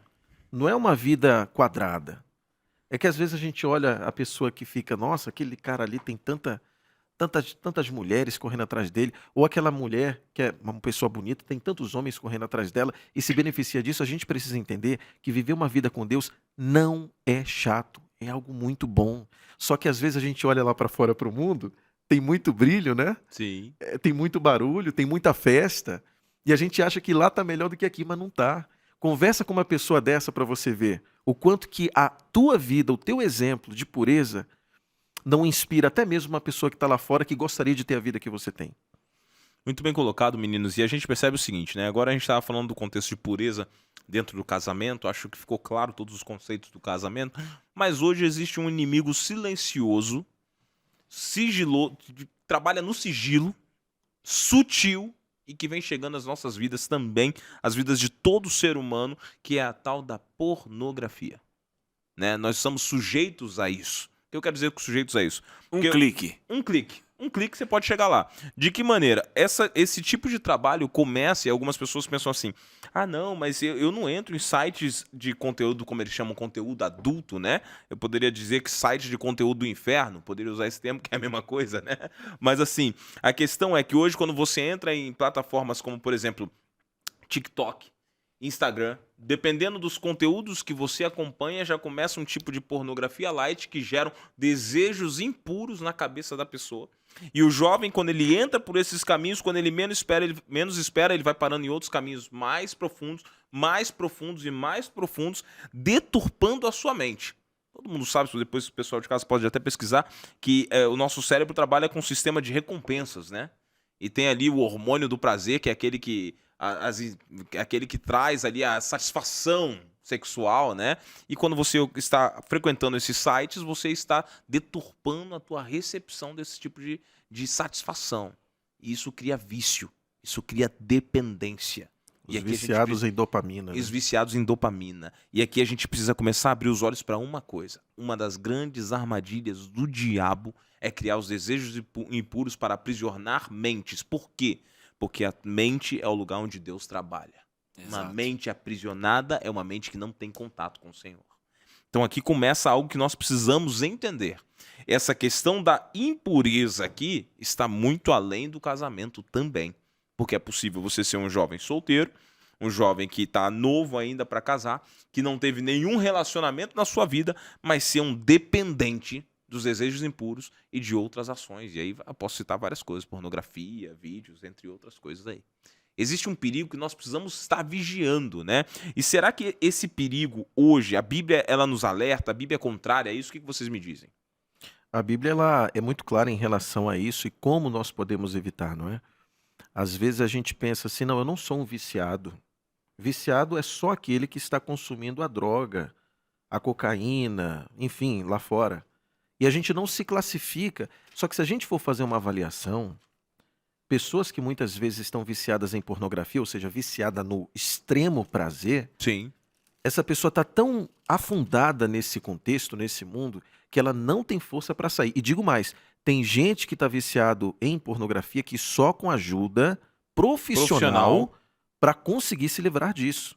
S3: Não é uma vida quadrada. É que às vezes a gente olha a pessoa que fica, nossa, aquele cara ali tem tantas mulheres correndo atrás dele, ou aquela mulher que é uma pessoa bonita, tem tantos homens correndo atrás dela e se beneficia disso. A gente precisa entender que viver uma vida com Deus não é chato, é algo muito bom. Só que às vezes a gente olha lá para fora para o mundo, tem muito brilho, né?
S1: Sim.
S3: Tem muito barulho, tem muita festa, e a gente acha que lá está melhor do que aqui, mas não está. Conversa com uma pessoa dessa para você ver o quanto que a tua vida, o teu exemplo de pureza não inspira até mesmo uma pessoa que está lá fora que gostaria de ter a vida que você tem.
S1: Muito bem colocado, meninos. E a gente percebe o seguinte, né? Agora a gente estava falando do contexto de pureza dentro do casamento. Acho que ficou claro todos os conceitos do casamento. Mas hoje existe um inimigo silencioso, sigiloso, que trabalha no sigilo, sutil e que vem chegando às nossas vidas também, as vidas de todo ser humano, que é a tal da pornografia. Né? Nós somos sujeitos a isso. O que eu quero dizer com sujeitos a isso? Porque um clique você pode chegar lá. De que maneira? Esse tipo de trabalho começa, e algumas pessoas pensam assim, ah não, mas eu não entro em sites de conteúdo, como eles chamam, conteúdo adulto, né? Eu poderia dizer que site de conteúdo do inferno, poderia usar esse termo, que é a mesma coisa, né? Mas assim, a questão é que hoje quando você entra em plataformas como, por exemplo, TikTok, Instagram, dependendo dos conteúdos que você acompanha, já começa um tipo de pornografia light que geram desejos impuros na cabeça da pessoa. E o jovem, quando ele entra por esses caminhos, quando ele menos espera, ele vai parando em outros caminhos mais profundos e mais profundos, deturpando a sua mente. Todo mundo sabe, depois o pessoal de casa pode até pesquisar, que o nosso cérebro trabalha com um sistema de recompensas, né? E tem ali o hormônio do prazer, que é aquele que traz ali a satisfação sexual, né? E quando você está frequentando esses sites, você está deturpando a tua recepção desse tipo de satisfação. E isso cria vício, isso cria dependência.
S3: Os viciados em dopamina.
S1: Os viciados em dopamina. E aqui a gente precisa começar a abrir os olhos para uma coisa. Uma das grandes armadilhas do diabo é criar os desejos impuros para aprisionar mentes. Por quê? Porque a mente é o lugar onde Deus trabalha. Exato. Uma mente aprisionada é uma mente que não tem contato com o Senhor. Então aqui começa algo que nós precisamos entender. Essa questão da impureza aqui está muito além do casamento também. Porque é possível você ser um jovem solteiro, um jovem que está novo ainda para casar, que não teve nenhum relacionamento na sua vida, mas ser um dependente dos desejos impuros e de outras ações. E aí eu posso citar várias coisas, pornografia, vídeos, entre outras coisas aí. Existe um perigo que nós precisamos estar vigiando, né? E será que esse perigo hoje, a Bíblia ela nos alerta, a Bíblia é contrária a isso? O que vocês me dizem?
S3: A Bíblia ela é muito clara em relação a isso e como nós podemos evitar, não é? Às vezes a gente pensa assim, não, eu não sou um viciado. Viciado é só aquele que está consumindo a droga, a cocaína, enfim, lá fora. E a gente não se classifica. Só que se a gente for fazer uma avaliação, pessoas que muitas vezes estão viciadas em pornografia, ou seja, viciada no extremo prazer,
S1: sim,
S3: essa pessoa está tão afundada nesse contexto, nesse mundo, que ela não tem força para sair. E digo mais, tem gente que está viciado em pornografia que só com ajuda profissional para conseguir se livrar disso.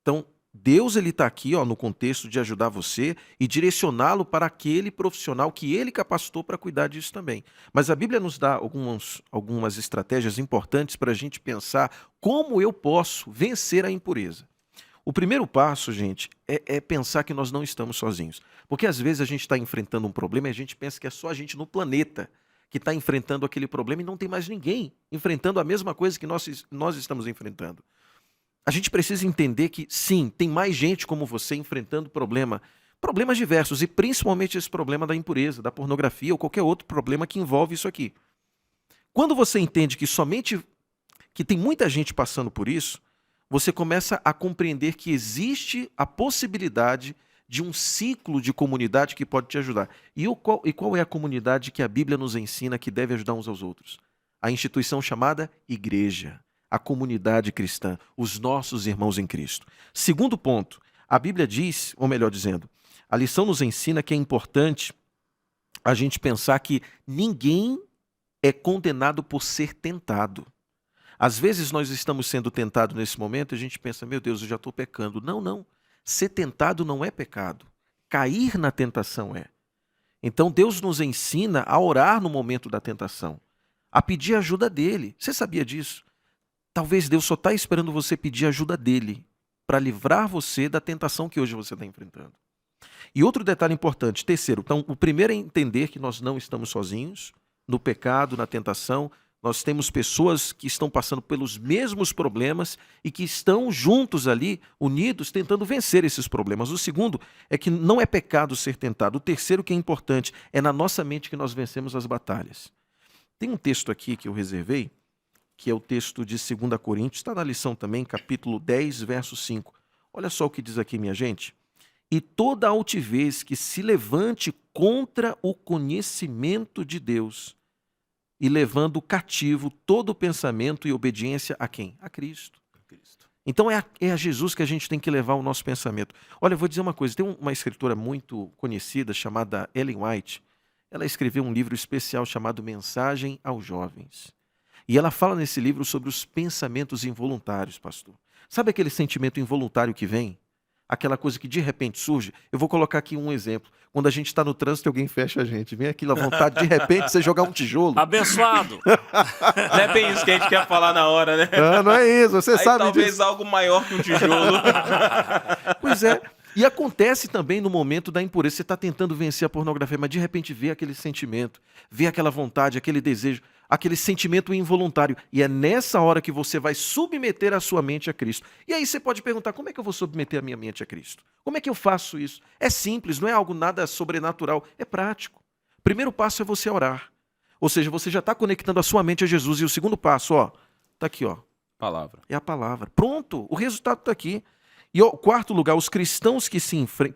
S3: Então, Deus ele está aqui no contexto de ajudar você e direcioná-lo para aquele profissional que ele capacitou para cuidar disso também. Mas a Bíblia nos dá algumas estratégias importantes para a gente pensar como eu posso vencer a impureza. O primeiro passo, gente, é pensar que nós não estamos sozinhos. Porque às vezes a gente está enfrentando um problema e a gente pensa que é só a gente no planeta que está enfrentando aquele problema e não tem mais ninguém enfrentando a mesma coisa que nós estamos enfrentando. A gente precisa entender que, sim, tem mais gente como você enfrentando problemas diversos, e principalmente esse problema da impureza, da pornografia ou qualquer outro problema que envolve isso aqui. Quando você entende que tem muita gente passando por isso, você começa a compreender que existe a possibilidade de um ciclo de comunidade que pode te ajudar. E qual é a comunidade que a Bíblia nos ensina que deve ajudar uns aos outros? A instituição chamada igreja. A comunidade cristã, os nossos irmãos em Cristo. Segundo ponto, a Bíblia diz, ou melhor dizendo, a lição nos ensina que é importante a gente pensar que ninguém é condenado por ser tentado. Às vezes nós estamos sendo tentados nesse momento e a gente pensa, meu Deus, eu já estou pecando. Não, não. Ser tentado não é pecado. Cair na tentação é. Então Deus nos ensina a orar no momento da tentação, a pedir ajuda dele. Você sabia disso? Talvez Deus só está esperando você pedir ajuda dele para livrar você da tentação que hoje você está enfrentando. E outro detalhe importante, terceiro, então o primeiro é entender que nós não estamos sozinhos no pecado, na tentação. Nós temos pessoas que estão passando pelos mesmos problemas e que estão juntos ali, unidos, tentando vencer esses problemas. O segundo é que não é pecado ser tentado. O terceiro que é importante, é na nossa mente que nós vencemos as batalhas. Tem um texto aqui que eu reservei, que é o texto de 2 Coríntios, está na lição também, capítulo 10, verso 5. Olha só o que diz aqui, minha gente. E toda altivez que se levante contra o conhecimento de Deus, e levando cativo todo o pensamento e obediência a quem? A Cristo. Então é a Jesus que a gente tem que levar o nosso pensamento. Olha, eu vou dizer uma coisa, tem uma escritora muito conhecida chamada Ellen White. Ela escreveu um livro especial chamado Mensagem aos Jovens. E ela fala nesse livro sobre os pensamentos involuntários, pastor. Sabe aquele sentimento involuntário que vem? Aquela coisa que de repente surge? Eu vou colocar aqui um exemplo. Quando a gente está no trânsito e alguém fecha a gente, vem aquela vontade de repente você jogar um tijolo.
S2: Abençoado!
S1: Não é bem isso que a gente quer falar na hora, né?
S3: Não é isso, você
S1: Aí
S3: sabe
S1: talvez
S3: disso.
S1: algo maior que um tijolo.
S3: Pois é. E acontece também no momento da impureza. Você está tentando vencer a pornografia, mas de repente vê aquele sentimento, vê aquela vontade, aquele desejo, aquele sentimento involuntário. E é nessa hora que você vai submeter a sua mente a Cristo. E aí você pode perguntar, como é que eu vou submeter a minha mente a Cristo? Como é que eu faço isso? É simples, não é algo nada sobrenatural, é prático. O primeiro passo é você orar. Ou seja, você já está conectando a sua mente a Jesus. E o segundo passo, está aqui,
S1: Palavra.
S3: é a palavra. Pronto, o resultado está aqui. E o quarto lugar, os cristãos que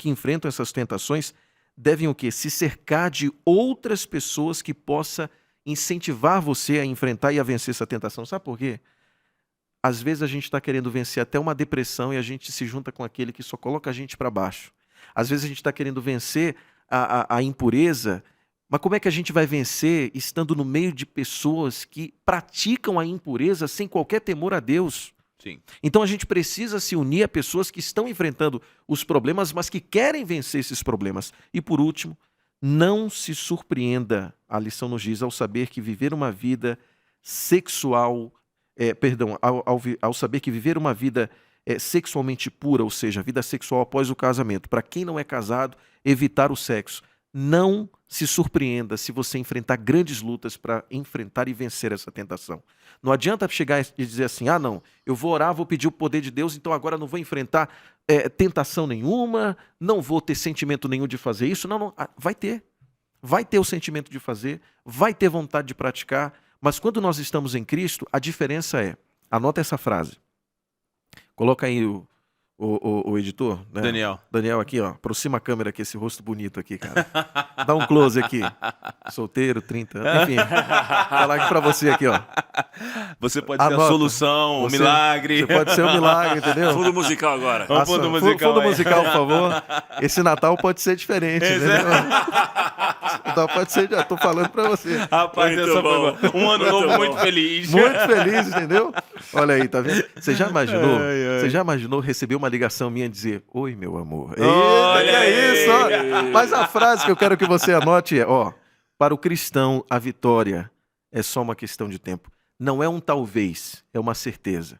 S3: enfrentam essas tentações devem o quê? Se cercar de outras pessoas que possa incentivar você a enfrentar e a vencer essa tentação. Sabe por quê? Às vezes a gente está querendo vencer até uma depressão e a gente se junta com aquele que só coloca a gente para baixo. Às vezes a gente está querendo vencer a impureza, mas como é que a gente vai vencer estando no meio de pessoas que praticam a impureza sem qualquer temor a Deus?
S1: Sim.
S3: Então a gente precisa se unir a pessoas que estão enfrentando os problemas, mas que querem vencer esses problemas. E por último, não se surpreenda, a lição nos diz, ao saber que viver uma vida sexual, ao saber que viver uma vida sexualmente pura, ou seja, vida sexual após o casamento, para quem não é casado, evitar o sexo. Não se surpreenda se você enfrentar grandes lutas para enfrentar e vencer essa tentação. Não adianta chegar e dizer assim, não, eu vou orar, vou pedir o poder de Deus, então agora não vou enfrentar tentação nenhuma, não vou ter sentimento nenhum de fazer isso. Não, vai ter. Vai ter o sentimento de fazer, vai ter vontade de praticar, mas quando nós estamos em Cristo, a diferença é, anota essa frase, coloca aí o editor, né?
S1: Daniel.
S3: Daniel aqui, ó. Aproxima a câmera aqui, esse rosto bonito aqui, cara. Dá um close aqui. Solteiro, 30 anos. Enfim, falar aqui pra você aqui, ó.
S1: Você pode ser a
S3: Anota.
S1: solução, o
S3: Você-
S1: milagre.
S3: Você pode ser um milagre, entendeu?
S2: Fundo musical agora.
S1: Vamos fundo musical
S3: Fundo
S1: aí.
S3: musical, por favor. Esse Natal pode ser diferente, entendeu? Então pode ser, já tô falando pra você.
S1: Rapaz,
S2: Muito
S1: essa
S2: bom.
S1: foi boa. Um ano novo
S2: bom.
S1: muito feliz.
S3: Muito feliz, entendeu? Olha aí, tá vendo? Você já imaginou?
S1: Ai, ai.
S3: Você já imaginou receber uma ligação minha e dizer: oi, meu amor.
S1: Olha
S3: Eita, que é
S1: aí.
S3: isso? Ó. Mas a frase que eu quero que você anote é: ó, para o cristão, a vitória é só uma questão de tempo. Não é um talvez, é uma certeza.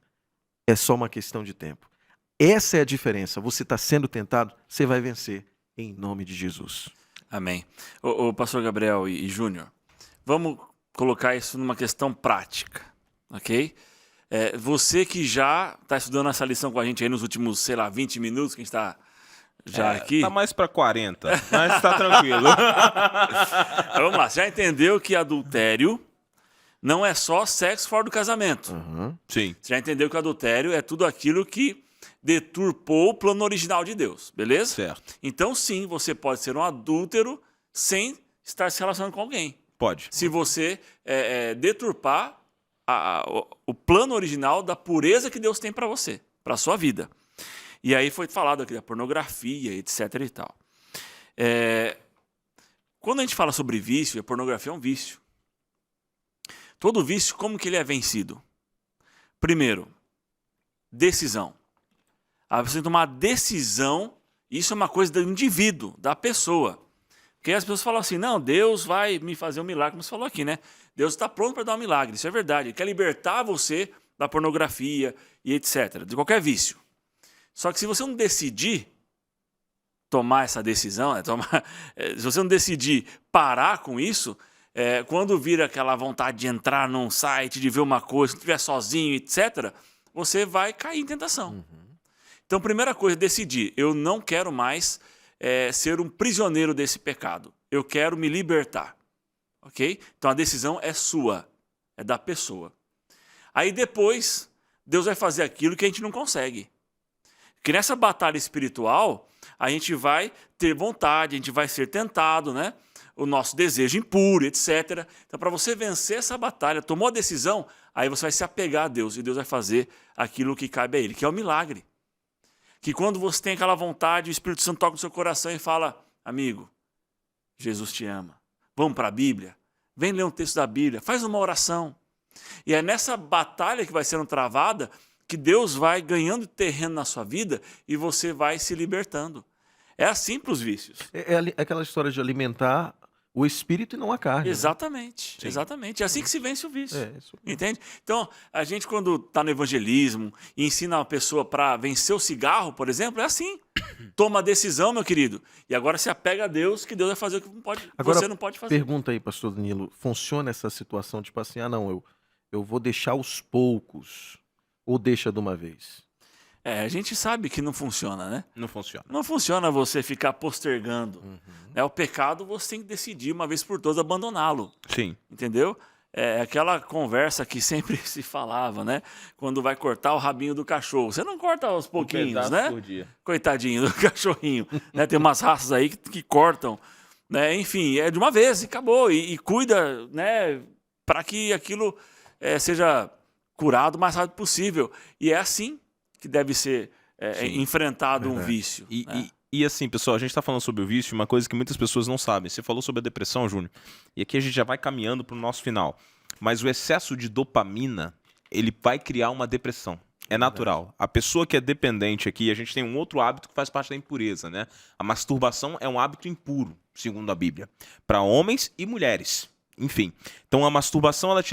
S3: É só uma questão de tempo. Essa é a diferença. Você está sendo tentado, você vai vencer. Em nome de Jesus.
S2: Amém. Ô, pastor Gabriel e Júnior, vamos colocar isso numa questão prática, ok? Você que já está estudando essa lição com a gente aí nos últimos, sei lá, 20 minutos, que a gente está já aqui.
S1: Tá mais pra 40, mas tá tranquilo.
S2: Vamos lá, você já entendeu que adultério não é só sexo fora do casamento.
S1: Sim.
S2: Você já entendeu que adultério é tudo aquilo que deturpou o plano original de Deus, beleza?
S1: Certo.
S2: Então, sim, você pode ser um adúltero sem estar se relacionando com alguém.
S1: Pode.
S2: Se você deturpar o plano original da pureza que Deus tem para você, para a sua vida. E aí foi falado aqui da pornografia, etc. e tal. Quando a gente fala sobre vício, a pornografia é um vício. Todo vício, como que ele é vencido? Primeiro, decisão. Você tem que tomar decisão, isso é uma coisa do indivíduo, da pessoa. Porque as pessoas falam assim, não, Deus vai me fazer um milagre, como você falou aqui, né? Deus está pronto para dar um milagre, isso é verdade. Ele quer libertar você da pornografia e etc., de qualquer vício. Só que se você não decidir tomar essa decisão, se você não decidir parar com isso, quando vir aquela vontade de entrar num site, de ver uma coisa, se estiver sozinho, etc., você vai cair em tentação. Então, primeira coisa, decidir. Eu não quero mais ser um prisioneiro desse pecado. Eu quero me libertar. Ok? Então, a decisão é sua. É da pessoa. Aí, depois, Deus vai fazer aquilo que a gente não consegue. Porque nessa batalha espiritual, a gente vai ter vontade, a gente vai ser tentado, né? O nosso desejo impuro, etc. Então, para você vencer essa batalha, tomou a decisão, aí você vai se apegar a Deus. E Deus vai fazer aquilo que cabe a Ele, que é o milagre. Que quando você tem aquela vontade, o Espírito Santo toca no seu coração e fala, amigo, Jesus te ama. Vamos para a Bíblia? Vem ler um texto da Bíblia, faz uma oração. E é nessa batalha que vai sendo travada que Deus vai ganhando terreno na sua vida e você vai se libertando. É assim para os vícios.
S3: É aquela história de alimentar o espírito e não a carne.
S2: Exatamente,
S1: Sim.
S2: exatamente. É assim que se vence o vício.
S3: Isso.
S2: Entende? Então, a gente quando está no evangelismo e ensina uma pessoa para vencer o cigarro, por exemplo, é assim. Toma a decisão, meu querido. E agora se apega a Deus, que Deus vai fazer o que
S3: Agora,
S2: você não pode fazer.
S3: Pergunta aí, pastor Danilo, funciona essa situação, tipo assim, não, eu vou deixar aos poucos, ou deixa de uma vez?
S2: A gente sabe que não funciona, né?
S1: Não funciona.
S2: Não funciona você ficar postergando. Né? O pecado você tem que decidir uma vez por todas abandoná-lo.
S1: Sim.
S2: Entendeu? É aquela conversa que sempre se falava, né? Quando vai cortar o rabinho do cachorro. Você não corta aos pouquinhos, né?
S1: Por dia.
S2: Coitadinho do cachorrinho. Né? Tem umas raças aí que cortam. Né? Enfim, é de uma vez e acabou. E cuida, né? Para que aquilo seja curado o mais rápido possível. E é assim que deve ser enfrentado um vício. Né?
S1: E assim, pessoal, a gente tá falando sobre o vício, uma coisa que muitas pessoas não sabem. Você falou sobre a depressão, Júnior, e aqui a gente já vai caminhando pro nosso final. Mas o excesso de dopamina, ele vai criar uma depressão. É natural. A pessoa que é dependente aqui, a gente tem um outro hábito que faz parte da impureza, né? A masturbação é um hábito impuro, segundo a Bíblia, para homens e mulheres. Enfim, então a masturbação ela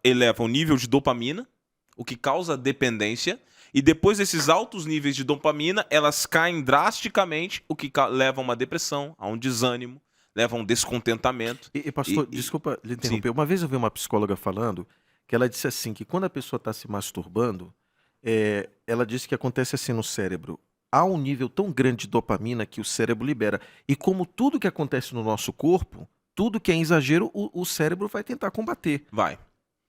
S1: eleva o nível de dopamina, o que causa dependência. E depois desses altos níveis de dopamina, elas caem drasticamente, o que leva a uma depressão, a um desânimo, leva a um descontentamento.
S3: E pastor, desculpa lhe interromper. Uma vez eu vi uma psicóloga falando que ela disse assim, que quando a pessoa está se masturbando, ela disse que acontece assim no cérebro. Há um nível tão grande de dopamina que o cérebro libera. E como tudo que acontece no nosso corpo, tudo que é exagero, o cérebro vai tentar combater.
S1: Vai.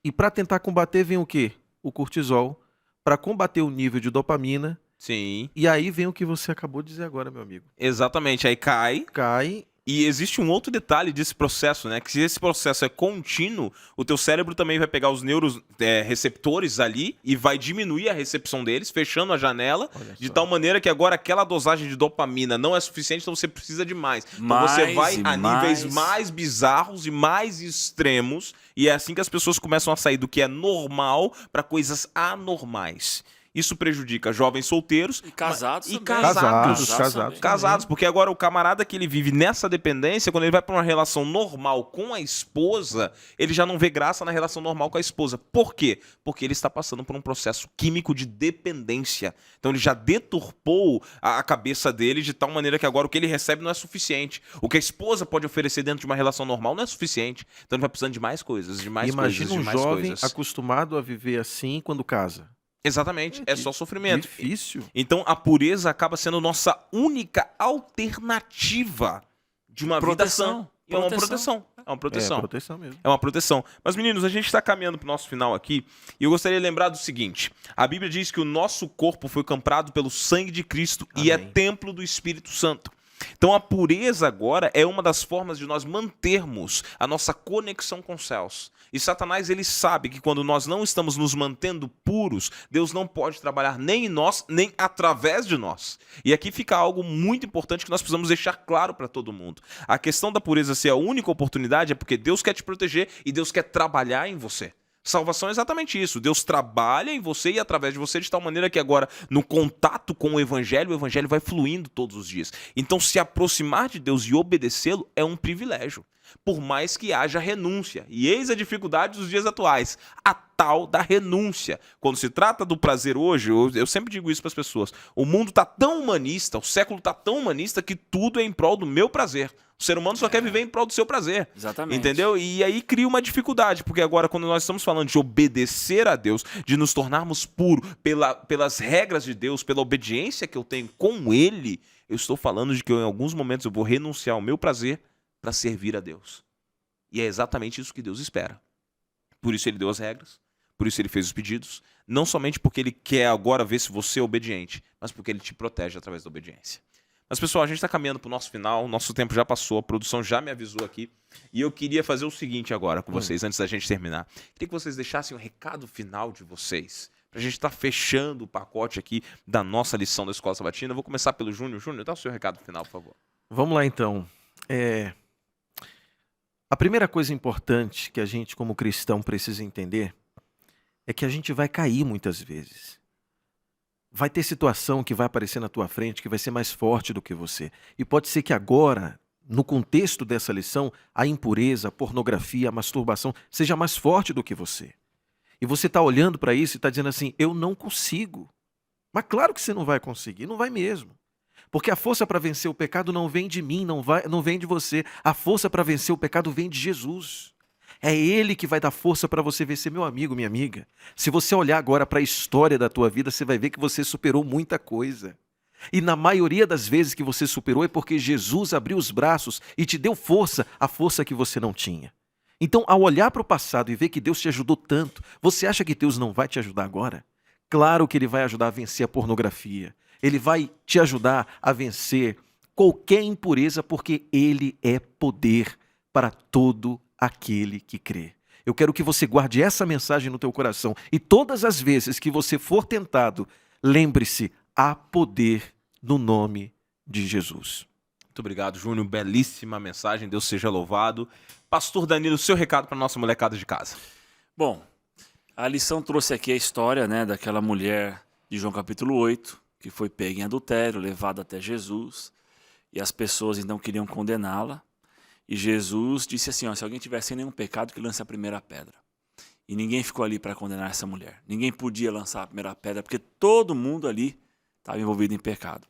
S3: E para tentar combater vem o quê? O cortisol. Para combater o nível de dopamina,
S1: Sim,
S3: E aí vem o que você acabou de dizer agora, meu amigo.
S1: exatamente. Aí cai.
S3: Cai.
S1: E existe um outro detalhe desse processo, né? Que se esse processo é contínuo, o teu cérebro também vai pegar os neuroreceptores ali e vai diminuir a recepção deles, fechando a janela,
S3: Olha
S1: de
S3: só.
S1: tal maneira que agora aquela dosagem de dopamina não é suficiente, então você precisa de mais. Então você
S2: Mais
S1: vai
S2: e
S1: a níveis
S2: mais.
S1: mais bizarros e mais extremos, e é assim que as pessoas começam a sair do que é normal para coisas anormais. Isso prejudica jovens solteiros
S2: E casados
S1: e
S2: também.
S1: casados.
S3: Casados.
S1: Casados, porque agora o camarada que ele vive nessa dependência, quando ele vai pra uma relação normal com a esposa, ele já não vê graça na relação normal com a esposa. Por quê? Porque ele está passando por um processo químico de dependência. Então ele já deturpou a cabeça dele de tal maneira que agora o que ele recebe não é suficiente. O que a esposa pode oferecer dentro de uma relação normal não é suficiente. Então ele vai precisando de mais coisas, de mais
S3: Imagina
S1: coisas,
S3: um
S1: de mais
S3: jovem
S1: coisas.
S3: acostumado a viver assim quando casa.
S1: Exatamente, é só sofrimento.
S3: Difícil.
S1: Então a pureza acaba sendo nossa única alternativa de uma vida sã. E é uma proteção. É uma proteção.
S3: É, proteção mesmo.
S1: É uma proteção. Mas, meninos, a gente está caminhando para o nosso final aqui e eu gostaria de lembrar do seguinte: a Bíblia diz que o nosso corpo foi comprado pelo sangue de Cristo e é
S3: Amém.
S1: templo do Espírito Santo. Então a pureza agora é uma das formas de nós mantermos a nossa conexão com os céus. E Satanás, ele sabe que quando nós não estamos nos mantendo puros, Deus não pode trabalhar nem em nós, nem através de nós. E aqui fica algo muito importante que nós precisamos deixar claro para todo mundo. A questão da pureza ser a única oportunidade é porque Deus quer te proteger e Deus quer trabalhar em você. Salvação é exatamente isso. Deus trabalha em você e através de você de tal maneira que agora, no contato com o evangelho vai fluindo todos os dias. Então, se aproximar de Deus e obedecê-lo é um privilégio, por mais que haja renúncia. E eis a dificuldade dos dias atuais, a tal da renúncia. Quando se trata do prazer hoje, eu sempre digo isso para as pessoas, o mundo está tão humanista, o século está tão humanista que tudo é em prol do meu prazer. O ser humano só quer viver em prol do seu prazer.
S2: Exatamente.
S1: Entendeu? E aí cria uma dificuldade, porque agora quando nós estamos falando de obedecer a Deus, de nos tornarmos puros pelas regras de Deus, pela obediência que eu tenho com Ele, eu estou falando de que em alguns momentos eu vou renunciar ao meu prazer para servir a Deus. E é exatamente isso que Deus espera. Por isso Ele deu as regras, por isso Ele fez os pedidos, não somente porque Ele quer agora ver se você é obediente, mas porque Ele te protege através da obediência. Mas, pessoal, a gente está caminhando para o nosso final, nosso tempo já passou, a produção já me avisou aqui, e eu queria fazer o seguinte agora com vocês, antes da gente terminar. Queria que vocês deixassem um recado final de vocês, para a gente estar fechando o pacote aqui da nossa lição da Escola Sabatina. Eu vou começar pelo Júnior. Júnior, dá o seu recado final, por favor.
S3: Vamos lá, então. A primeira coisa importante que a gente, como cristão, precisa entender é que a gente vai cair muitas vezes. Vai ter situação que vai aparecer na tua frente que vai ser mais forte do que você. E pode ser que agora, no contexto dessa lição, a impureza, a pornografia, a masturbação seja mais forte do que você. E você está olhando para isso e está dizendo assim, eu não consigo. Mas claro que você não vai conseguir, não vai mesmo. Porque a força para vencer o pecado não vem de mim, não vem de você. A força para vencer o pecado vem de Jesus. É Ele que vai dar força para você vencer, meu amigo, minha amiga. Se você olhar agora para a história da tua vida, você vai ver que você superou muita coisa. E na maioria das vezes que você superou é porque Jesus abriu os braços e te deu força, a força que você não tinha. Então, ao olhar para o passado e ver que Deus te ajudou tanto, você acha que Deus não vai te ajudar agora? Claro que Ele vai ajudar a vencer a pornografia. Ele vai te ajudar a vencer qualquer impureza, porque Ele é poder para todo aquele que crê. Eu quero que você guarde essa mensagem no teu coração e todas as vezes que você for tentado, lembre-se, há poder no nome de Jesus.
S1: Muito obrigado, Júnior. Belíssima mensagem. Deus seja louvado. Pastor Danilo, seu recado para a nossa molecada de casa.
S2: Bom, a lição trouxe aqui a história, né, daquela mulher de João capítulo 8, que foi pega em adultério, levada até Jesus, e as pessoas então queriam condená-la. E Jesus disse assim, ó, se alguém tiver sem nenhum pecado, que lance a primeira pedra. E ninguém ficou ali para condenar essa mulher. Ninguém podia lançar a primeira pedra, porque todo mundo ali estava envolvido em pecado.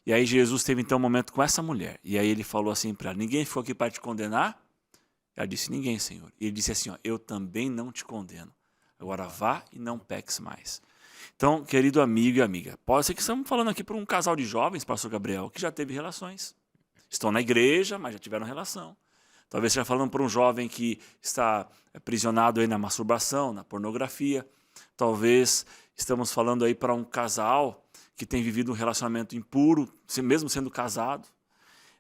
S2: E aí Jesus teve então um momento com essa mulher. E aí ele falou assim para ela, ninguém ficou aqui para te condenar? Ela disse, ninguém, Senhor. E ele disse assim, ó, eu também não te condeno. Agora vá e não peques mais. Então, querido amigo e amiga, pode ser que estamos falando aqui para um casal de jovens, pastor Gabriel, que já teve relações. Estão na igreja, mas já tiveram relação. Talvez esteja falando para um jovem que está aprisionado aí na masturbação, na pornografia. Talvez estamos falando aí para um casal que tem vivido um relacionamento impuro, mesmo sendo casado.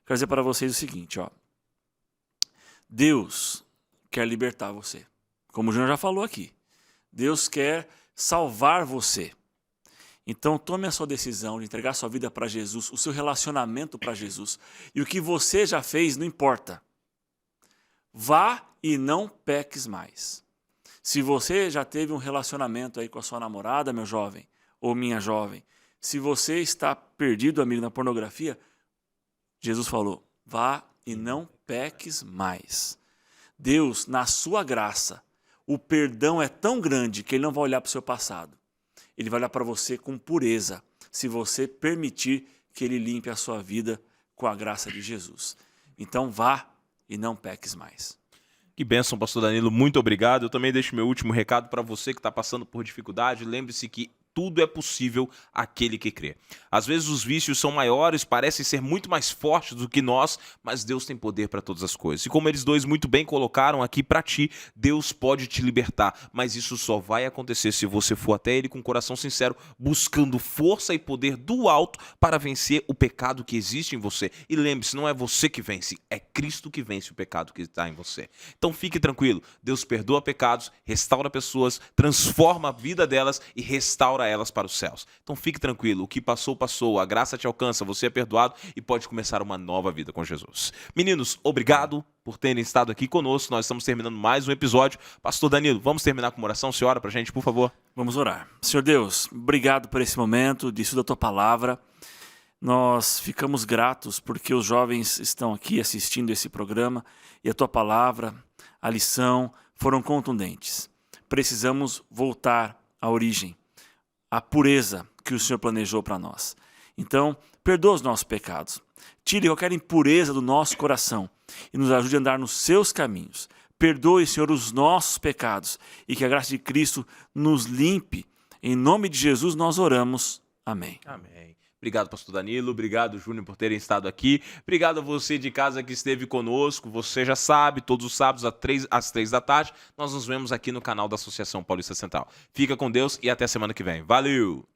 S2: Quero dizer para vocês o seguinte, ó. Deus quer libertar você. Como o Júnior já falou aqui. Deus quer salvar você. Então tome a sua decisão de entregar sua vida para Jesus, o seu relacionamento para Jesus. E o que você já fez não importa. Vá e não peques mais. Se você já teve um relacionamento aí com a sua namorada, meu jovem, ou minha jovem, se você está perdido, amigo, na pornografia, Jesus falou, vá e não peques mais. Deus, na sua graça, o perdão é tão grande que Ele não vai olhar para o seu passado. Ele vai olhar para você com pureza, se você permitir que Ele limpe a sua vida com a graça de Jesus. Então vá e não peques mais.
S1: Que bênção, pastor Danilo, muito obrigado. Eu também deixo meu último recado para você que está passando por dificuldade. Lembre-se que tudo é possível àquele que crê. Às vezes os vícios são maiores, parecem ser muito mais fortes do que nós, mas Deus tem poder para todas as coisas. E como eles dois muito bem colocaram aqui para ti, Deus pode te libertar, mas isso só vai acontecer se você for até Ele com um coração sincero, buscando força e poder do alto para vencer o pecado que existe em você. E lembre-se, não é você que vence, é Cristo que vence o pecado que está em você. Então fique tranquilo, Deus perdoa pecados, restaura pessoas, transforma a vida delas e restaura elas para os céus. Então fique tranquilo, o que passou, passou, a graça te alcança, você é perdoado e pode começar uma nova vida com Jesus. Meninos, obrigado por terem estado aqui conosco, nós estamos terminando mais um episódio. Pastor Danilo, vamos terminar com uma oração? Você ora pra gente, por favor?
S2: Vamos orar. Senhor Deus, obrigado por esse momento de estudo da Tua Palavra. Nós ficamos gratos porque os jovens estão aqui assistindo esse programa e a Tua Palavra, a lição, foram contundentes. Precisamos voltar à origem, à pureza que o Senhor planejou para nós. Então, perdoa os nossos pecados. Tire qualquer impureza do nosso coração e nos ajude a andar nos seus caminhos. Perdoe, Senhor, os nossos pecados e que a graça de Cristo nos limpe. Em nome de Jesus nós oramos. Amém.
S1: Amém. Obrigado, pastor Danilo. Obrigado, Júnior, por terem estado aqui. Obrigado a você de casa que esteve conosco. Você já sabe, todos os sábados às 3 da tarde, nós nos vemos aqui no canal da Associação Paulista Central. Fica com Deus e até semana que vem. Valeu!